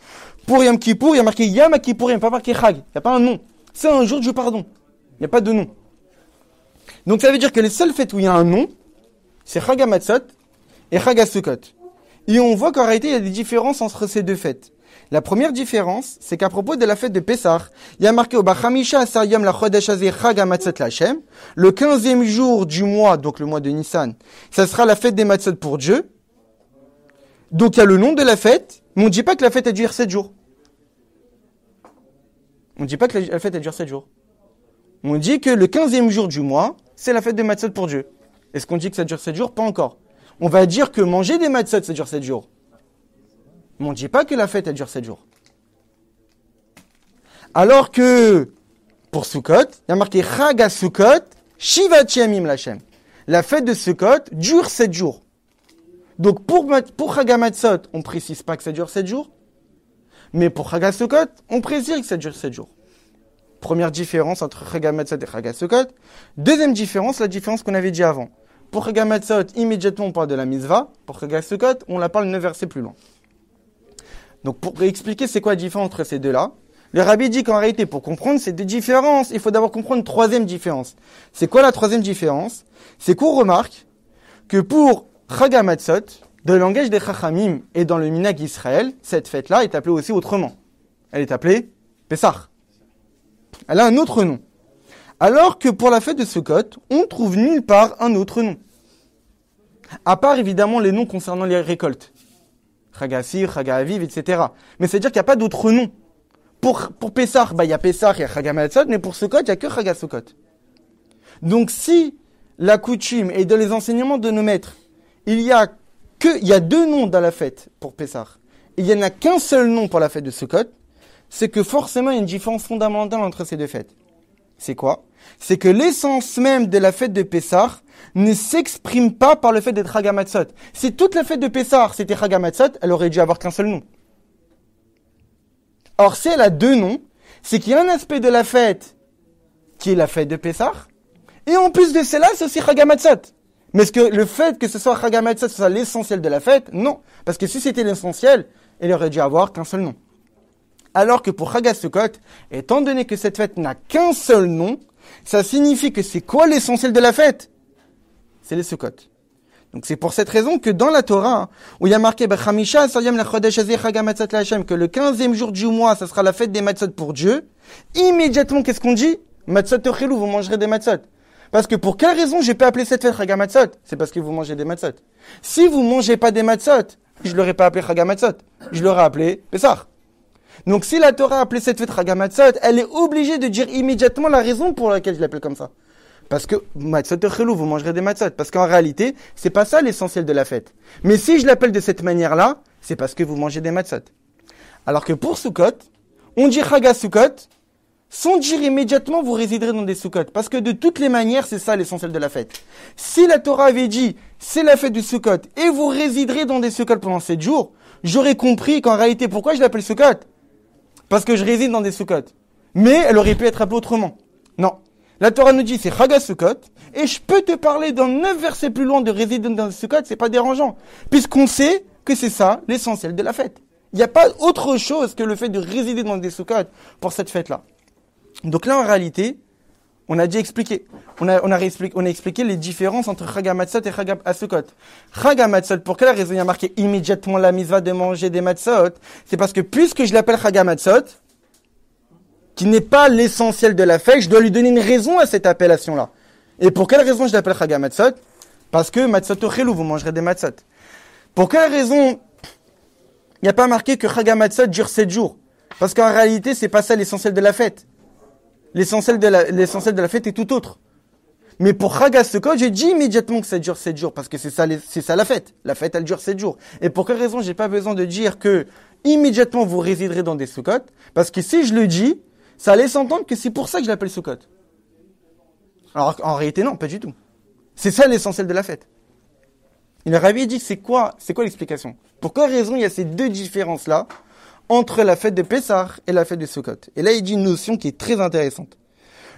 Pour Yom Kippour, il y a marqué Yom Kippour, il n'y a pas marqué Chag. Il n'y a pas un nom. C'est un jour du pardon. Il n'y a pas de nom. Donc ça veut dire que les seules fêtes où il y a un nom, c'est Chag HaMatzot et Chag HaSukkot. Et on voit qu'en réalité, il y a des différences entre ces 2 fêtes. La première différence, c'est qu'à propos de la fête de Pessah, il y a marqué au Bachamisha Asar Yom la Chodesh Hazeh Chag HaMatzot l'Hashem, le 15e jour du mois, donc le mois de Nissan, ça sera la fête des Matzot pour Dieu. Donc il y a le nom de la fête, mais on ne dit pas que la fête elle dure 7 jours. On ne dit pas que la fête elle dure 7 jours. On dit que le 15e jour du mois, c'est la fête des Matzot pour Dieu. Est-ce qu'on dit que ça dure 7 jours? Pas encore. On va dire que manger des matzot, ça dure 7 jours. Mais on ne dit pas que la fête, elle dure 7 jours. Alors que, pour Sukkot, il y a marqué Chag HaSukkot, Shivat Yamim l'Hashem. La fête de Sukkot dure 7 jours. Donc, pour Chag HaMatzot, on ne précise pas que ça dure 7 jours. Mais pour Chag HaSukkot, on précise que ça dure 7 jours. Première différence entre Chag HaMatzot et Chag HaSukkot. Deuxième différence, la différence qu'on avait dit avant. Pour Chag HaMatzot, immédiatement on parle de la mitzvah. Pour Chag HaSukkot, on la parle 9 versets plus loin. Donc pour expliquer c'est quoi la différence entre ces deux-là, le rabbi dit qu'en réalité, pour comprendre ces 2 différences, il faut d'abord comprendre une 3e différence. C'est quoi la 3e différence? C'est qu'on remarque que pour Chag HaMatzot, dans le langage des Chachamim et dans le Minhag Israël, cette fête-là est appelée aussi autrement. Elle est appelée Pessah. Elle a un autre nom. Alors que pour la fête de Sukkot, on ne trouve nulle part un autre nom. À part évidemment les noms concernant les récoltes. Chag HaSir, Chag HaAviv, etc. Mais c'est-à-dire qu'il n'y a pas d'autre nom. Pour Pessah, il y a Pessah, il y a Chag HaMatzot, mais pour Sukkot, il n'y a que Chag HaSukkot. Donc si la coutume et dans les enseignements de nos maîtres, il y a 2 noms dans la fête pour Pessah, et il n'y en a qu'un seul nom pour la fête de Sukkot, c'est que forcément il y a une différence fondamentale entre ces 2 fêtes. C'est quoi? C'est que l'essence même de la fête de Pessah ne s'exprime pas par le fait d'être Chag HaMatzot. Si toute la fête de Pessah c'était Chag HaMatzot, elle aurait dû avoir qu'un seul nom. Or, si elle a 2 noms, c'est qu'il y a un aspect de la fête qui est la fête de Pessah, et en plus de cela, c'est aussi Chag HaMatzot. Mais est-ce que le fait que ce soit Chag HaMatzot, ce soit l'essentiel de la fête? Non. Parce que si c'était l'essentiel, elle aurait dû avoir qu'un seul nom. Alors que pour Chag HaSukkot, étant donné que cette fête n'a qu'un seul nom, ça signifie que c'est quoi l'essentiel de la fête? C'est les Sukkot. Donc c'est pour cette raison que dans la Torah, où il y a marqué que le 15e jour du mois, ça sera la fête des matzot pour Dieu, immédiatement, qu'est-ce qu'on dit? Matzot techilou, vous mangerez des matzot. Parce que pour quelle raison j'ai pas appelé cette fête Chag HaMatzot? C'est parce que vous mangez des matzot. Si vous mangez pas des matzot, je l'aurais pas appelé Chag HaMatzot. Je l'aurais appelé Pessah. Donc si la Torah a appelé cette fête Chag HaMatzot, elle est obligée de dire immédiatement la raison pour laquelle je l'appelle comme ça. Parce que matzot chelou, vous mangerez des matzot. Parce qu'en réalité, c'est pas ça l'essentiel de la fête. Mais si je l'appelle de cette manière-là, c'est parce que vous mangez des matzot. Alors que pour Sukkot, on dit Chag Sukkot, sans dire immédiatement vous résiderez dans des Sukkot. Parce que de toutes les manières, c'est ça l'essentiel de la fête. Si la Torah avait dit, c'est la fête du Sukkot, et vous résiderez dans des Sukkot pendant 7 jours, j'aurais compris qu'en réalité, pourquoi je l'appelle Sukkot? Parce que je réside dans des Sukkot. Mais elle aurait pu être appelée autrement. Non. La Torah nous dit, c'est Chag Sukkot, et je peux te parler dans 9 versets plus loin de résider dans des Sukkot, c'est pas dérangeant. Puisqu'on sait que c'est ça l'essentiel de la fête. Il n'y a pas autre chose que le fait de résider dans des Sukkot pour cette fête-là. Donc là, en réalité, on a déjà expliqué. On a expliqué les différences entre Chag HaMatzot et Chag HaSukkot. Chag HaMatzot, pour quelle raison il y a marqué immédiatement la mitzvah de manger des matzot? C'est parce que puisque je l'appelle Chag HaMatzot, qui n'est pas l'essentiel de la fête, je dois lui donner une raison à cette appellation-là. Et pour quelle raison je l'appelle Chag HaMatzot? Parce que matzot ochelou, vous mangerez des matzot. Pour quelle raison il n'y a pas marqué que Chag HaMatzot dure 7 jours? Parce qu'en réalité, c'est pas ça l'essentiel de la fête. L'essentiel de la fête est tout autre. Mais pour Chag HaSukkot, j'ai dit immédiatement que ça dure 7 jours, parce que c'est ça la fête. La fête, elle dure 7 jours. Et pour quelle raison j'ai pas besoin de dire que immédiatement vous résiderez dans des Sukkot? Parce que si je le dis, ça laisse entendre que c'est pour ça que je l'appelle Sukkot. Alors en réalité, non, pas du tout. C'est ça l'essentiel de la fête. Et le Rabbi dit, c'est quoi l'explication? Pour quelle raison il y a ces deux différences-là entre la fête de Pessah et la fête de Sukkot? Et là, il dit une notion qui est très intéressante.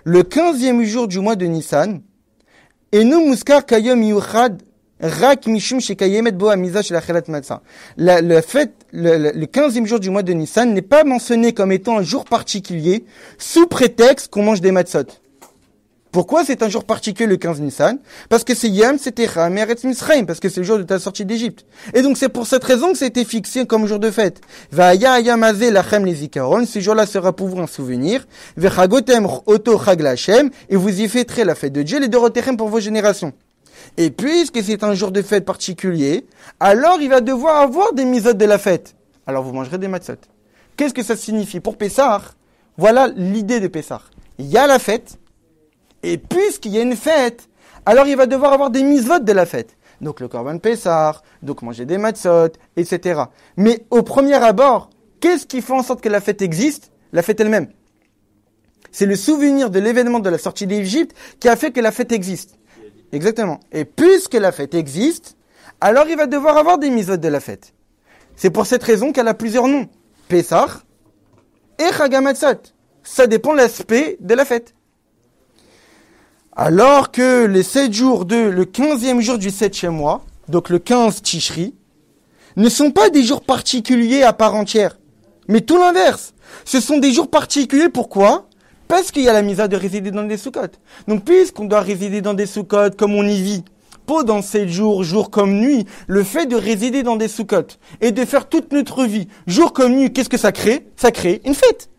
Le 15e jour du mois de Nissan, Enu Muskar Kayom Yuchad Rak Mishum Shekayemet Bo Amiza Shel Achelat Matzah. Le 15e jour du mois de Nissan n'est pas mentionné comme étant un jour particulier sous prétexte qu'on mange des matzot. Pourquoi c'est un jour particulier le 15 Nissan? Parce que c'est Yom Setecha Meretz Misraim, parce que c'est le jour de ta sortie d'Égypte. Et donc c'est pour cette raison que ça a été fixé comme jour de fête. Va'aya Ayam Azeh Lachem Lezikaron, ce jour-là sera pour vous un souvenir. Vechagotem Oto Chag Lachem, et vous y fêterez la fête de Dieu, les Dorotechem pour vos générations. Et puisque c'est un jour de fête particulier, alors il va devoir avoir des mitzvot de la fête. Alors vous mangerez des matzot. Qu'est-ce que ça signifie? Pour Pessah, voilà l'idée de Pessah. Il y a la fête, et puisqu'il y a une fête, alors il va devoir avoir des mitzvot de la fête. Donc le korban Pessah, donc manger des matzot, etc. Mais au premier abord, qu'est-ce qui fait en sorte que la fête existe? La fête elle-même. C'est le souvenir de l'événement de la sortie d'Égypte qui a fait que la fête existe. Exactement. Et puisque la fête existe, alors il va devoir avoir des mitzvot de la fête. C'est pour cette raison qu'elle a plusieurs noms. Pessah et Chag HaMatzot. Ça dépend de l'aspect de la fête. Alors que les 7 jours le 15e jour du 7e mois, donc le 15 Tishri, ne sont pas des jours particuliers à part entière. Mais tout l'inverse. Ce sont des jours particuliers, pourquoi? Parce qu'il y a la misa de résider dans des Sukkot. Donc puisqu'on doit résider dans des Sukkot comme on y vit, pendant 7 jours, jour comme nuit, le fait de résider dans des Sukkot et de faire toute notre vie, jour comme nuit, qu'est-ce que ça crée? Ça crée une fête.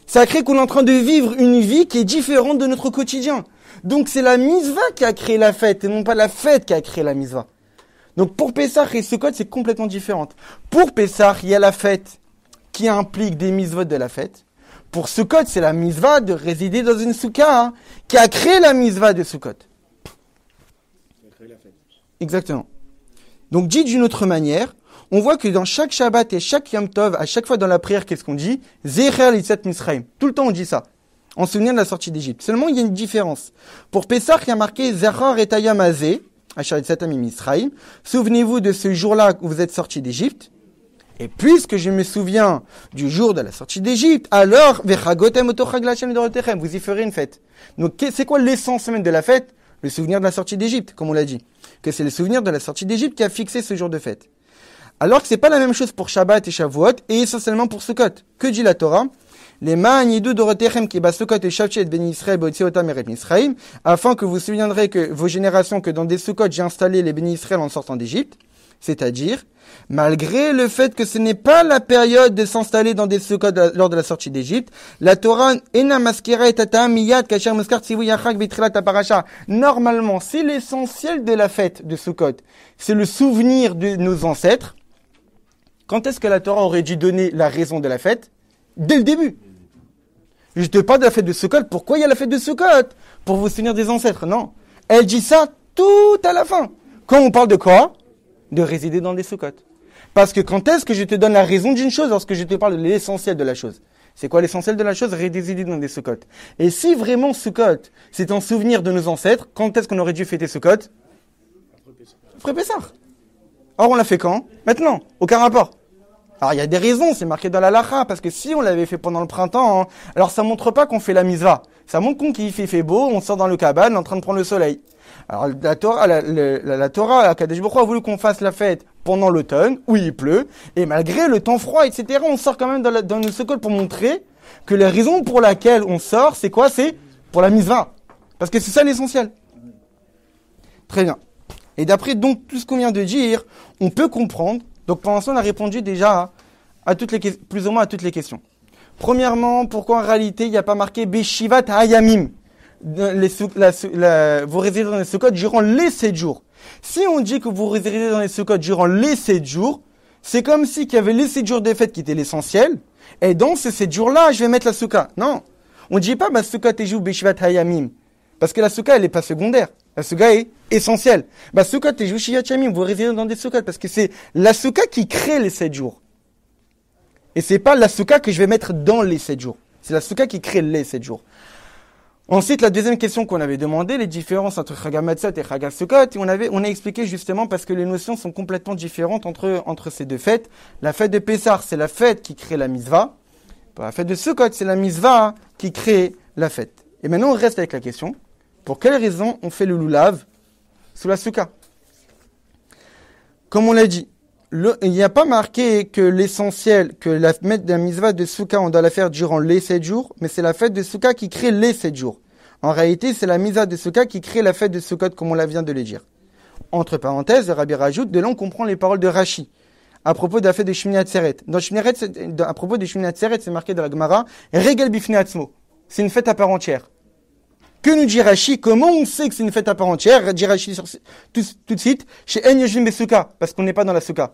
Ça crée qu'on est en train de vivre une vie qui est différente de notre quotidien. Donc c'est la mitzvah qui a créé la fête et non pas la fête qui a créé la mitzvah. Donc pour Pessah et Sukkot, c'est complètement différent. Pour Pessah, il y a la fête qui implique des mitzvot de la fête. Pour Sukkot, c'est la mitzvah de résider dans une soukha qui a créé la mitzvah de Sukkot. Qui a créé la fête. Exactement. Donc dit d'une autre manière, on voit que dans chaque Shabbat et chaque Yom Tov, à chaque fois dans la prière, qu'est-ce qu'on dit? Zecher l'Yitzat Misraim. Tout le temps on dit ça. En souvenir de la sortie d'Égypte. Seulement il y a une différence. Pour Pessah, il y a marqué Zachar et Hayam Azeh, Asher Yitzatam Misraim. Souvenez-vous de ce jour-là où vous êtes sortis d'Égypte. Et puisque je me souviens du jour de la sortie d'Égypte, alors Vechagotem Oto Chag Lachem Dorotechem, vous y ferez une fête. Donc c'est quoi l'essence même de la fête? Le souvenir de la sortie d'Égypte, comme on l'a dit. Que c'est le souvenir de la sortie d'Égypte qui a fixé ce jour de fête. Alors que c'est pas la même chose pour Shabbat et Shavuot, et essentiellement pour Sukkot. Que dit la Torah? Les ma'anidu dorotechem qui Sukkot et Shavchet ben Israël beotiotam eret Misraim, afin que vous souviendrez que vos générations que dans des Sukkot j'ai installé les bénis Israël en sortant d'Égypte. C'est-à-dire, malgré le fait que ce n'est pas la période de s'installer dans des Sukkot lors de la sortie d'Égypte, la Torah ena maskera et tata miyad kasher muskar tzivu yachak vitrilat parasha. Normalement, c'est l'essentiel de la fête de Sukkot. C'est le souvenir de nos ancêtres. Quand est-ce que la Torah aurait dû donner la raison de la fête? Dès le début. Je te parle de la fête de Sukkot. Pourquoi il y a la fête de Sukkot? pour vous souvenir des ancêtres. Non. Elle dit ça tout à la fin. Quand on parle de quoi? De résider dans des soukottes. Parce que quand est-ce que je te donne la raison d'une chose lorsque je te parle de l'essentiel de la chose? C'est quoi l'essentiel de la chose? Résider dans des soukottes. Et si vraiment Sukkot, c'est un souvenir de nos ancêtres, quand est-ce qu'on aurait dû fêter Sukkot? Après Pessah. Or, on l'a fait quand? Maintenant. Aucun rapport. Alors, il y a des raisons, c'est marqué dans la Lacha, parce que si on l'avait fait pendant le printemps, hein, alors ça montre pas qu'on fait la misva. Ça montre qu'on qu'il fait beau, on sort dans le cabane, on est en train de prendre le soleil. Alors, la Torah, Kadesh Baruch Hu a voulu qu'on fasse la fête pendant l'automne, où il pleut, et malgré le temps froid, etc., on sort quand même dans le Sukkot pour montrer que la raison pour laquelle on sort, c'est quoi? C'est pour la misva. Parce que c'est ça l'essentiel. Très bien. Et d'après donc tout ce qu'on vient de dire, on peut comprendre. Donc pour l'instant, on a répondu déjà à toutes les plus ou moins à toutes les questions. Premièrement, pourquoi en réalité il n'y a pas marqué Beshivat Hayamim? Vous résidez dans les Sukkot durant les 7 jours. Si on dit que vous résidez dans les Sukkot durant les 7 jours, c'est comme si qu'il y avait les 7 jours de fête qui étaient l'essentiel, et dans ces 7 jours-là, je vais mettre la Sukkah. Non. On ne dit pas Sukkot Teju Beshivat Hayamim. Parce que la Sukkah, elle n'est pas secondaire. La Sukkah est essentielle. Sukkot Teju Shivat Yamim, vous résidez dans des Sukkot, parce que c'est la Sukkah qui crée les 7 jours. Et c'est pas la Sukkah que je vais mettre dans les 7 jours. C'est la Sukkah qui crée les 7 jours. Ensuite, la deuxième question qu'on avait demandé, les différences entre Chag HaMatzot et Chag HaSukkot, on a expliqué justement parce que les notions sont complètement différentes entre ces deux fêtes. La fête de Pessah, c'est la fête qui crée la mitzvah. La fête de Sukkot, c'est la mitzvah qui crée la fête. Et maintenant, on reste avec la question. Pour quelle raison on fait le lulav sous la Sukkah? Comme on l'a dit, il n'y a pas marqué que l'essentiel, que la mitzvah de Sukkah, on doit la faire durant les 7 jours, mais c'est la fête de Sukkah qui crée les 7 jours. En réalité, c'est la mitzvah de Sukkah qui crée la fête de Sukkot, comme on la vient de le dire. Entre parenthèses, le Rabbi rajoute, de là on comprend les paroles de Rashi, à propos de la fête de Shmini Atzeret. À propos de Shmini Atzeret, c'est marqué dans la Gemara, Regel Bifnei Atzmo. C'est une fête à part entière. Que nous dit Rashi? Comment on sait que c'est une fête à part entière? Dit Rashi tout de suite, chez En Yoshvim Besouka, parce qu'on n'est pas dans la Souka.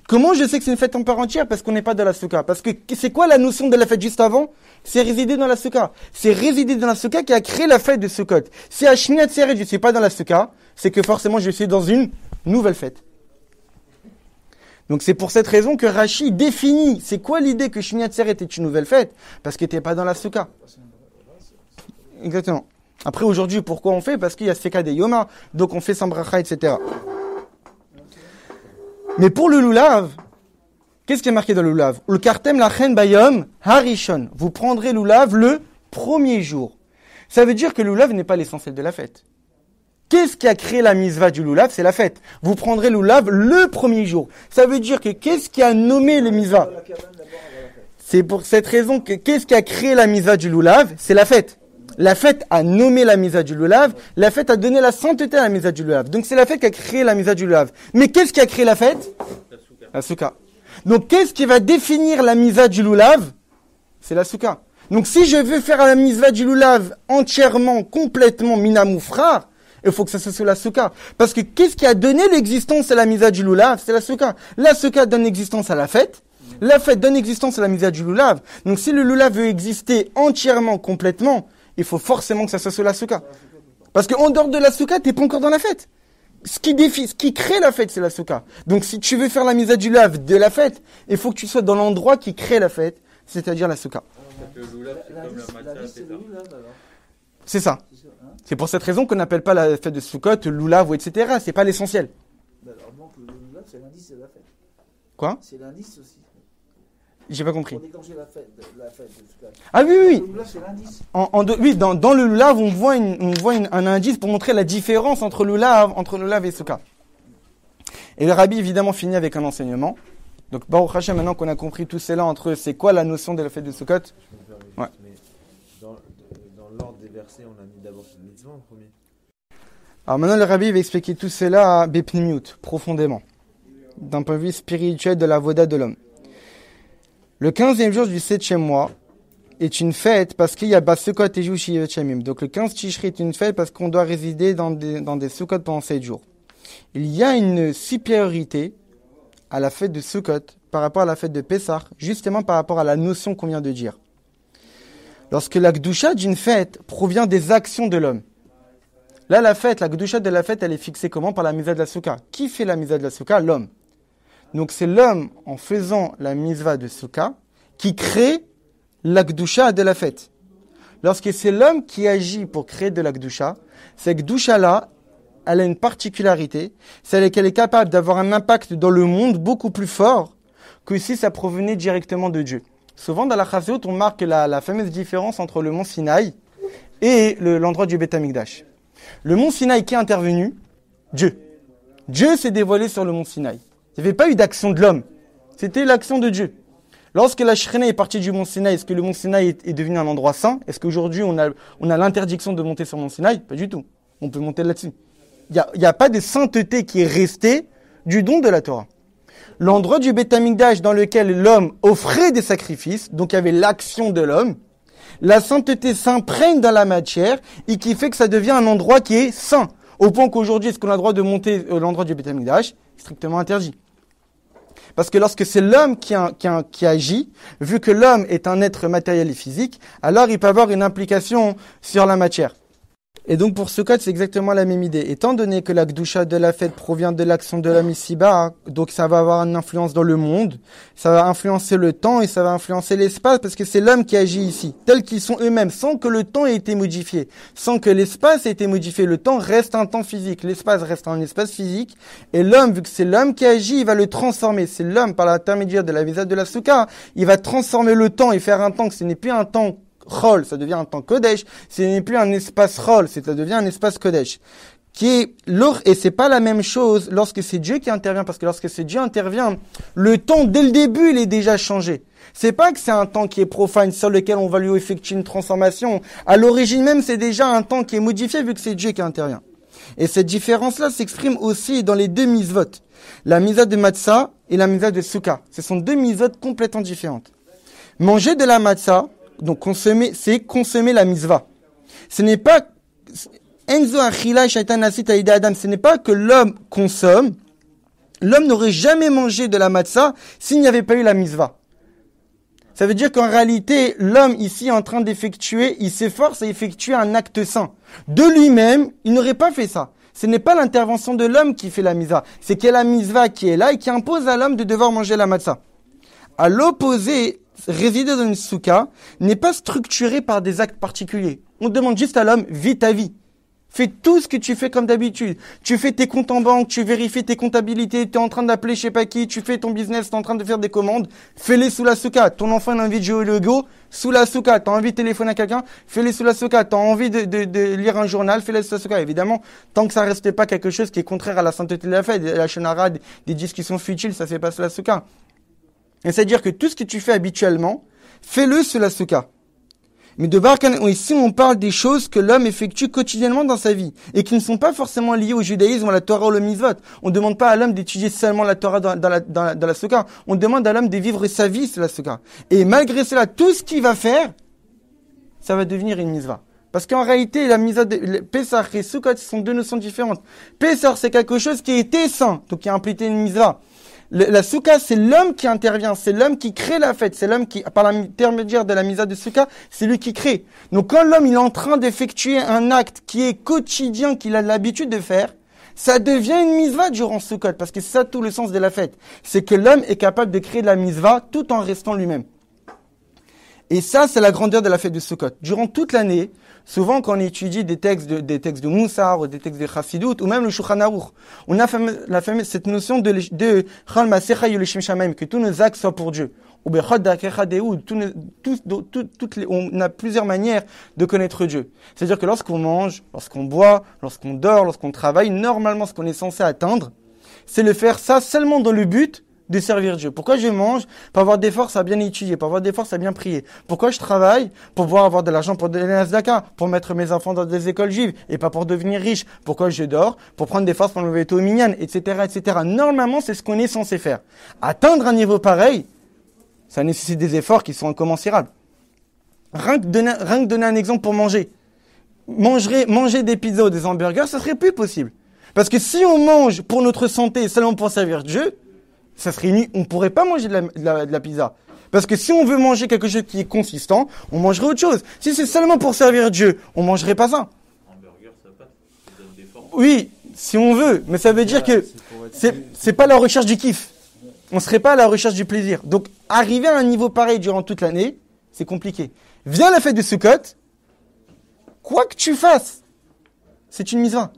Comment je sais que c'est une fête à part entière? Parce qu'on n'est pas dans la Souka. Parce que c'est quoi la notion de la fête juste avant? C'est résider dans la Souka. C'est résider dans la Souka qui a créé la fête de Sukkot. Si à Shmini Atzeret je ne suis pas dans la Souka, c'est que forcément je suis dans une nouvelle fête. Donc c'est pour cette raison que Rashi définit, c'est quoi l'idée que Shmini Atzeret est une nouvelle fête? Parce que tu n'es pas dans la Souka. Exactement. Après, aujourd'hui, pourquoi on fait? Parce qu'il y a Seka de Yoma, donc on fait sans bracha, etc. Mais pour le lulav, qu'est-ce qui est marqué dans le lulav? Le kartem lachen bayom harishon. Vous prendrez le lulav le premier jour. Ça veut dire que le lulav n'est pas l'essentiel de la fête. Qu'est-ce qui a créé la mitzvah du lulav? C'est la fête. Vous prendrez le lulav le premier jour. Ça veut dire que qu'est-ce qui a nommé le mitzvah? C'est pour cette raison que qu'est-ce qui a créé la mitzvah du lulav? C'est la fête. La fête a nommé la mitzvah du lulav, la fête a donné la sainteté à la mitzvah du lulav. Donc c'est la fête qui a créé la mitzvah du lulav. Mais qu'est-ce qui a créé la fête? La souka. Donc qu'est-ce qui va définir la mitzvah du lulav? C'est la souka. Donc si je veux faire la mitzvah du lulav entièrement, complètement minamoufrar, il faut que ça soit sous la souka. Parce que qu'est-ce qui a donné l'existence à la mitzvah du lulav? C'est la souka. La souka donne existence à la fête. La fête donne existence à la mitzvah du lulav. Donc si le lulav veut exister entièrement, complètement, il faut forcément que ça soit sous la souka. Parce qu'en dehors de la souka, t'es pas encore dans la fête. Ce qui crée la fête, c'est la souka. Donc si tu veux faire la mitzvah du lulav de la fête, il faut que tu sois dans l'endroit qui crée la fête, c'est-à-dire la souka. C'est ça. C'est pour cette raison qu'on n'appelle pas la fête de Sukkot, lulav ou etc. C'est pas l'essentiel. Alors donc le lulav, c'est l'indice de la fête. Quoi? C'est l'indice aussi. J'ai pas compris. Pour déclencher la fête de Sukkot. Ah oui, oui, oui. Le lulav, c'est l'indice. Oui, dans le lulav, on voit un indice pour montrer la différence entre le lulav et Sukkah. Et le rabbi, évidemment, finit avec un enseignement. Donc, Baruch Hashem, maintenant qu'on a compris tout cela entre c'est quoi la notion de la fête de Sukkot. Ouais. Mais dans l'ordre des versets, on a mis d'abord cette mitzvah en premier. Alors maintenant, le rabbi va expliquer tout cela à Bepnimiut, profondément, d'un point de vue spirituel de la voda de l'homme. Le 15e jour du 7e mois est une fête parce qu'il y a Sukkot et Shivat Yamim. Donc le 15 Tishri est une fête parce qu'on doit résider dans des Sukkot pendant 7 jours. Il y a une supériorité à la fête de Sukkot par rapport à la fête de Pessah, justement par rapport à la notion qu'on vient de dire. Lorsque la Gdusha d'une fête provient des actions de l'homme. Là, la Gdusha de la fête, elle est fixée comment? Par la Mitzvah de la Souka. Qui fait la Mitzvah de la Souka? L'homme. Donc c'est l'homme, en faisant la Mitzvah de Souka, qui crée la Gdusha de la fête. Lorsque c'est l'homme qui agit pour créer de la Gdusha, cette Gdusha-là, elle a une particularité, c'est qu'elle est capable d'avoir un impact dans le monde beaucoup plus fort que si ça provenait directement de Dieu. Souvent, dans la Chassidut, on marque la fameuse différence entre le mont Sinaï et l'endroit du Beth Amikdash. Le mont Sinaï qui est intervenu? Dieu. Dieu s'est dévoilé sur le mont Sinaï. Il n'y avait pas eu d'action de l'homme. C'était l'action de Dieu. Lorsque la Shekhinah est partie du mont Sinaï, est-ce que le mont Sinaï est devenu un endroit saint? Est-ce qu'aujourd'hui, on a l'interdiction de monter sur le mont Sinaï? Pas du tout. On peut monter là-dessus. Il n'y a pas de sainteté qui est restée du don de la Torah. L'endroit du Beth Amikdash dans lequel l'homme offrait des sacrifices, donc il y avait l'action de l'homme, la sainteté s'imprègne dans la matière et qui fait que ça devient un endroit qui est saint. Au point qu'aujourd'hui, est-ce qu'on a le droit de monter l'endroit du Beth Amikdash? Strictement interdit. Parce que lorsque c'est l'homme qui agit, vu que l'homme est un être matériel et physique, alors il peut avoir une implication sur la matière. Et donc pour ce cas, c'est exactement la même idée. Étant donné que la Gdusha de la fête provient de l'action de l'homme ici-bas, donc ça va avoir une influence dans le monde, ça va influencer le temps et ça va influencer l'espace parce que c'est l'homme qui agit ici, tels qu'ils sont eux-mêmes, sans que le temps ait été modifié, sans que l'espace ait été modifié. Le temps reste un temps physique, l'espace reste un espace physique et l'homme, vu que c'est l'homme qui agit, il va le transformer. C'est l'homme, par l'intermédiaire de la Mitzvah de la Souka, il va transformer le temps et faire un temps que ce n'est plus un temps Chol, ça devient un temps Kodesh, ce n'est plus un espace Chol, ça devient un espace Kodesh. Et c'est pas la même chose lorsque c'est Dieu qui intervient, parce que lorsque c'est Dieu intervient, le temps, dès le début, il est déjà changé. C'est pas que c'est un temps qui est profane, sur lequel on va lui effectuer une transformation. À l'origine même, c'est déjà un temps qui est modifié, vu que c'est Dieu qui intervient. Et cette différence-là s'exprime aussi dans les deux mitzvot. La mitzvah de matzah et la mitzvah de souka. Ce sont deux mitzvot complètement différentes. Manger de la matzah, donc consommer, c'est consommer la mitzvah. Ce n'est pas Enzo achila shaitan nasit aïda adam. Ce n'est pas que l'homme consomme. L'homme n'aurait jamais mangé de la matzah s'il n'y avait pas eu la mitzvah. Ça veut dire qu'en réalité, l'homme ici est en train d'effectuer, il s'efforce à effectuer un acte saint. De lui-même, il n'aurait pas fait ça. Ce n'est pas l'intervention de l'homme qui fait la mitzvah. C'est qu'il y a la mitzvah qui est là et qui impose à l'homme de devoir manger la matzah. À l'opposé, résider dans une souka n'est pas structuré par des actes particuliers. On demande juste à l'homme, vis ta vie. Fais tout ce que tu fais comme d'habitude. Tu fais tes comptes en banque, tu vérifies tes comptabilités, tu es en train d'appeler je sais pas qui, tu fais ton business, tu es en train de faire des commandes, fais-les sous la souka. Ton enfant a envie de jouer au Lego, sous la souka. Tu as envie de téléphoner à quelqu'un, fais-les sous la souka. Tu as envie de lire un journal, fais-les sous la souka. Évidemment, tant que ça reste pas quelque chose qui est contraire à la sainteté de la fête, la shonara, des discussions futiles, ça fait pas sous la souka. Et c'est-à-dire que tout ce que tu fais habituellement, fais-le sous la souka. Mais ici, on parle des choses que l'homme effectue quotidiennement dans sa vie et qui ne sont pas forcément liées au judaïsme ou à la Torah ou le mitzvot. On ne demande pas à l'homme d'étudier seulement la Torah dans la souka. On demande à l'homme de vivre sa vie sur la souka. Et malgré cela, tout ce qu'il va faire, ça va devenir une mitzvah. Parce qu'en réalité, la mitzvah de Pessah et Sukkot, ce sont deux notions différentes. Pessah, c'est quelque chose qui était saint, donc qui a impliqué une mitzvah. La souka, c'est l'homme qui intervient, c'est l'homme qui crée la fête, c'est l'homme qui, par l'intermédiaire de la mitzvah de souka, c'est lui qui crée. Donc quand l'homme il est en train d'effectuer un acte qui est quotidien, qu'il a l'habitude de faire, ça devient une mitzvah durant Sukkot, parce que c'est ça tout le sens de la fête. C'est que l'homme est capable de créer de la mitzvah tout en restant lui-même. Et ça, c'est la grandeur de la fête de Sukkot. Durant toute l'année, souvent quand on étudie des textes de Moussar, ou des textes de Chassidut, ou même le Shulchan Aruch, on a cette notion de Chol Masecha Yolishim Shamaim, que tous nos actes soient pour Dieu. Ou Bechod Dakecha Deoud, on a plusieurs manières de connaître Dieu. C'est-à-dire que lorsqu'on mange, lorsqu'on boit, lorsqu'on dort, lorsqu'on travaille, normalement ce qu'on est censé atteindre, c'est le faire ça seulement dans le but de servir Dieu. Pourquoi je mange? Pour avoir des forces à bien étudier, pour avoir des forces à bien prier. Pourquoi je travaille? Pour pouvoir avoir de l'argent pour donner la Zdaka, pour mettre mes enfants dans des écoles juives et pas pour devenir riche. Pourquoi je dors? Pour prendre des forces pour me lever tôt au minyan, etc., etc. Normalement, c'est ce qu'on est censé faire. Atteindre un niveau pareil, ça nécessite des efforts qui sont incommensurables. Rien que donner un exemple pour manger. Manger des pizzas ou des hamburgers, ça serait plus possible. Parce que si on mange pour notre santé seulement pour servir Dieu, ça serait on pourrait pas manger de la pizza. Parce que si on veut manger quelque chose qui est consistant, on mangerait autre chose. Si c'est seulement pour servir Dieu, on mangerait pas ça. Hamburger, ça passe. Ça donne des formes. Oui, si on veut, mais ça veut dire que c'est pas la recherche du kiff. On serait pas à la recherche du plaisir. Donc, arriver à un niveau pareil durant toute l'année, c'est compliqué. Viens la fête de Sukkot, quoi que tu fasses, c'est une mitzvah.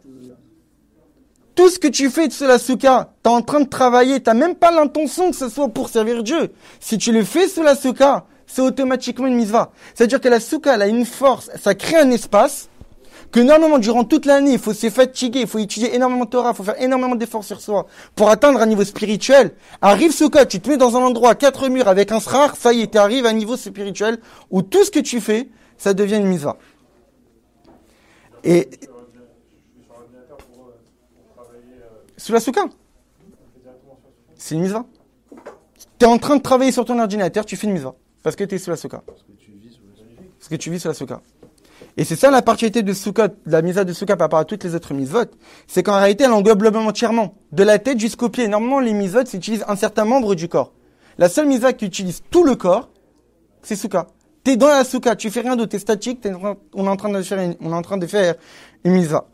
Tout ce que tu fais sur la soukha, t'es en train de travailler, t'as même pas l'intention que ce soit pour servir Dieu. Si tu le fais sur la soukha, c'est automatiquement une mitzvah. C'est-à-dire que la soukha, elle a une force, ça crée un espace que normalement, durant toute l'année, il faut se fatiguer, il faut étudier énormément de Torah, il faut faire énormément d'efforts sur soi pour atteindre un niveau spirituel. Arrive Sukkot, tu te mets dans un endroit, 4 murs avec un srar, ça y est, tu arrives à un niveau spirituel où tout ce que tu fais, ça devient une mitzvah. Et sur la soukha, c'est une mitzvah. Tu es en train de travailler sur ton ordinateur, tu fais une mitzvah parce que tu es sur la soukha. Parce que tu vis sur la soukha. Et c'est ça la particularité de Sukkot, de la mitzvah de Sukkot par rapport à toutes les autres mitzvot, c'est qu'en réalité elle englobe globellement entièrement, de la tête jusqu'aux pieds. Normalement les mitzvot utilisent un certain membre du corps. La seule mitzvah qui utilise tout le corps, c'est Sukkot. T'es dans la Sukkot, tu fais rien d'autre, t'es statique, on est en train de faire une mitzvah.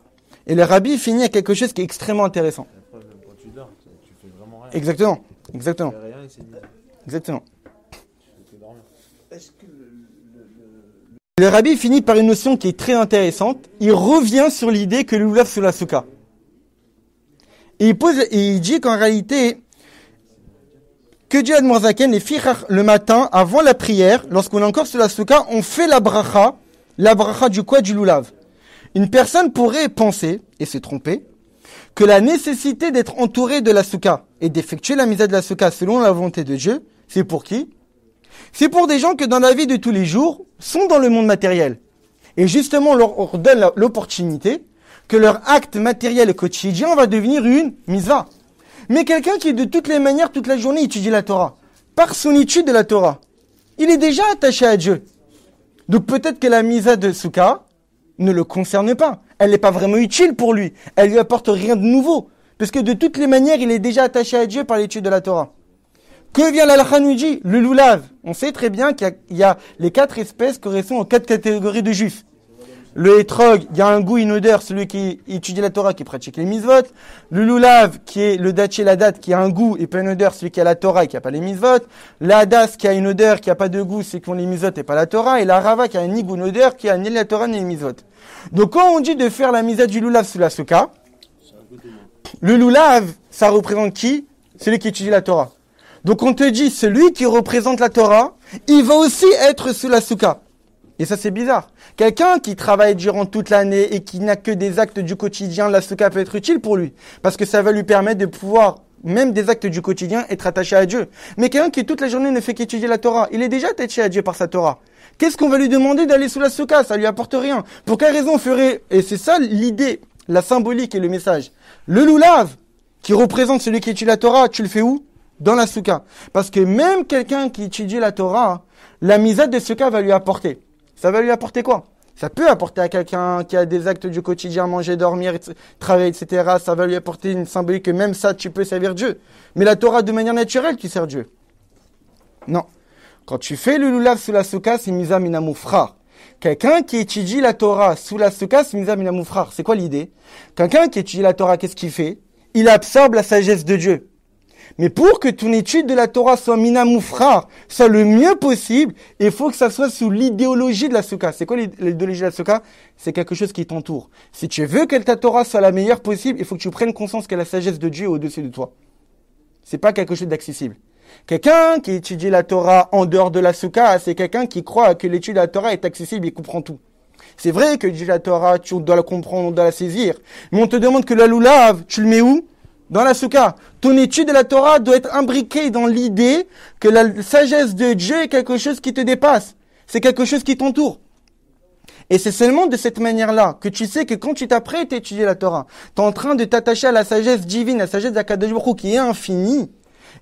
Et le rabbi finit avec quelque chose qui est extrêmement intéressant. Après, même quand tu dors, tu fais vraiment rien. Exactement. Tu fais rien et c'est mitzvah. Exactement. Tu fais dormir. Est-ce que Le rabbi finit par une notion qui est très intéressante. Il revient sur l'idée que le loulav sur la soukha. Et il dit qu'en réalité, que Dieu Admorzaken, les filles le matin, avant la prière, lorsqu'on est encore sur la soukha, on fait la bracha du quoi? Du loulav. Une personne pourrait penser, et se tromper, que la nécessité d'être entouré de la soukha et d'effectuer la mitzvah de la soukha selon la volonté de Dieu, c'est pour qui? C'est pour des gens que dans la vie de tous les jours, sont dans le monde matériel. Et justement, on leur donne l'opportunité que leur acte matériel et quotidien va devenir une mitzvah. Mais quelqu'un qui, de toutes les manières, toute la journée, étudie la Torah, par son étude de la Torah, il est déjà attaché à Dieu. Donc peut-être que la mitzvah de soukha ne le concerne pas. Elle n'est pas vraiment utile pour lui. Elle lui apporte rien de nouveau. Parce que de toutes les manières, il est déjà attaché à Dieu par l'étude de la Torah. Que vient l'halakha nous dit? Le loulav. On sait très bien qu'il y a les 4 espèces correspondent aux 4 catégories de juifs. Le hétrog, il y a un goût, une odeur, celui qui étudie la Torah, qui pratique les mitzvot. Le loulav, qui est le datché, la date, qui a un goût et pas une odeur, celui qui a la Torah et qui a pas les mitzvot. L'adas, qui a une odeur, qui a pas de goût, c'est qui ont les mitzvot et pas la Torah. Et la rava, qui a ni goût, ni odeur, qui a ni la Torah ni les mitzvot. Donc quand on dit de faire la mitzvah du loulav sous la soukha, le loulav, ça représente qui? Celui qui étudie la Torah. Donc on te dit, celui qui représente la Torah, il va aussi être sous la soukha. Et ça c'est bizarre. Quelqu'un qui travaille durant toute l'année et qui n'a que des actes du quotidien, la soukha peut être utile pour lui. Parce que ça va lui permettre de pouvoir, même des actes du quotidien, être attaché à Dieu. Mais quelqu'un qui toute la journée ne fait qu'étudier la Torah, il est déjà attaché à Dieu par sa Torah. Qu'est-ce qu'on va lui demander d'aller sous la soukha? Ça lui apporte rien. Pour quelle raison on ferait, et c'est ça l'idée, la symbolique et le message. Le loulav, qui représente celui qui étudie la Torah, tu le fais où? Dans la soukha. Parce que même quelqu'un qui étudie la Torah, la mitzvah de soukha va lui apporter. Ça va lui apporter quoi? Ça peut apporter à quelqu'un qui a des actes du quotidien, manger, dormir, travailler, etc. Ça va lui apporter une symbolique que même ça, tu peux servir Dieu. Mais la Torah, de manière naturelle, tu sers Dieu. Non. Quand tu fais le loulav sous la soukha, c'est mitzvah minamoufrar. Quelqu'un qui étudie la Torah sous la soukha, c'est mitzvah minamoufrar. C'est quoi l'idée? Quelqu'un qui étudie la Torah, qu'est-ce qu'il fait? Il absorbe la sagesse de Dieu. Mais pour que ton étude de la Torah soit minamoufrar, soit le mieux possible, il faut que ça soit sous l'idéologie de la soukha. C'est quoi l'idéologie de la soukha? C'est quelque chose qui t'entoure. Si tu veux que ta Torah soit la meilleure possible, il faut que tu prennes conscience que la sagesse de Dieu est au-dessus de toi. C'est pas quelque chose d'accessible. Quelqu'un qui étudie la Torah en dehors de la soukha, c'est quelqu'un qui croit que l'étude de la Torah est accessible et comprend tout. C'est vrai que la Torah, tu dois la comprendre, on doit la saisir. Mais on te demande que la loulav, tu le mets où? Dans la soukha. Ton étude de la Torah doit être imbriquée dans l'idée que la sagesse de Dieu est quelque chose qui te dépasse. C'est quelque chose qui t'entoure. Et c'est seulement de cette manière-là que tu sais que quand tu t'apprêtes à étudier la Torah, tu es en train de t'attacher à la sagesse divine, la sagesse d'Akadosh Baruch Hu qui est infinie.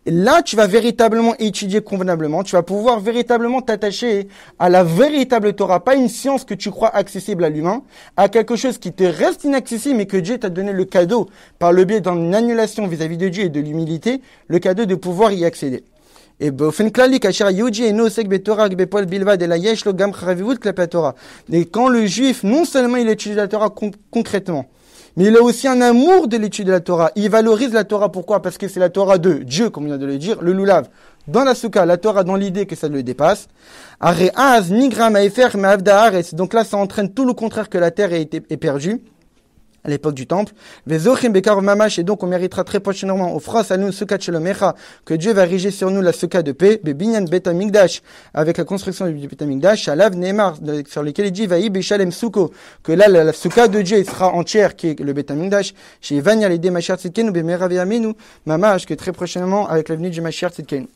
Et là, tu vas véritablement étudier convenablement, tu vas pouvoir véritablement t'attacher à la véritable Torah, pas une science que tu crois accessible à l'humain, à quelque chose qui te reste inaccessible mais que Dieu t'a donné le cadeau, par le biais d'une annulation vis-à-vis de Dieu et de l'humilité, le cadeau de pouvoir y accéder. Et באופן כללי, כאשר היהודי אינו עוסק בתורה בפועל בלבד, אלא יש לו גם חביבות כלפי התורה. Et quand le juif, non seulement il étudie la Torah concrètement, mais il a aussi un amour de l'étude de la Torah. Il valorise la Torah. Pourquoi? Parce que c'est la Torah de Dieu, comme on vient de le dire, le lulav. Dans la soukha, la Torah dans l'idée que ça le dépasse. Are'az nigram ha'efer me'avda haaretz. Donc là, ça entraîne tout le contraire que la terre est perdue à l'époque du temple. Vezochim bekarov mamash, et donc on méritera très prochainement, offrance à nous soukha shalomecha, que Dieu va ériger sur nous la soukha de paix, bebinyan bet hamikdash, avec la construction du bet hamikdash, alav neemar, sur lequel il dit vaï beshalem souko, que là la soukha de Dieu sera entière, qui est le bet hamikdash, chez Vanya l'idée Mashiach Tzidkenu bemera ve'amenu, mamash, que très prochainement avec la venue du Mashiach Tzidkenu.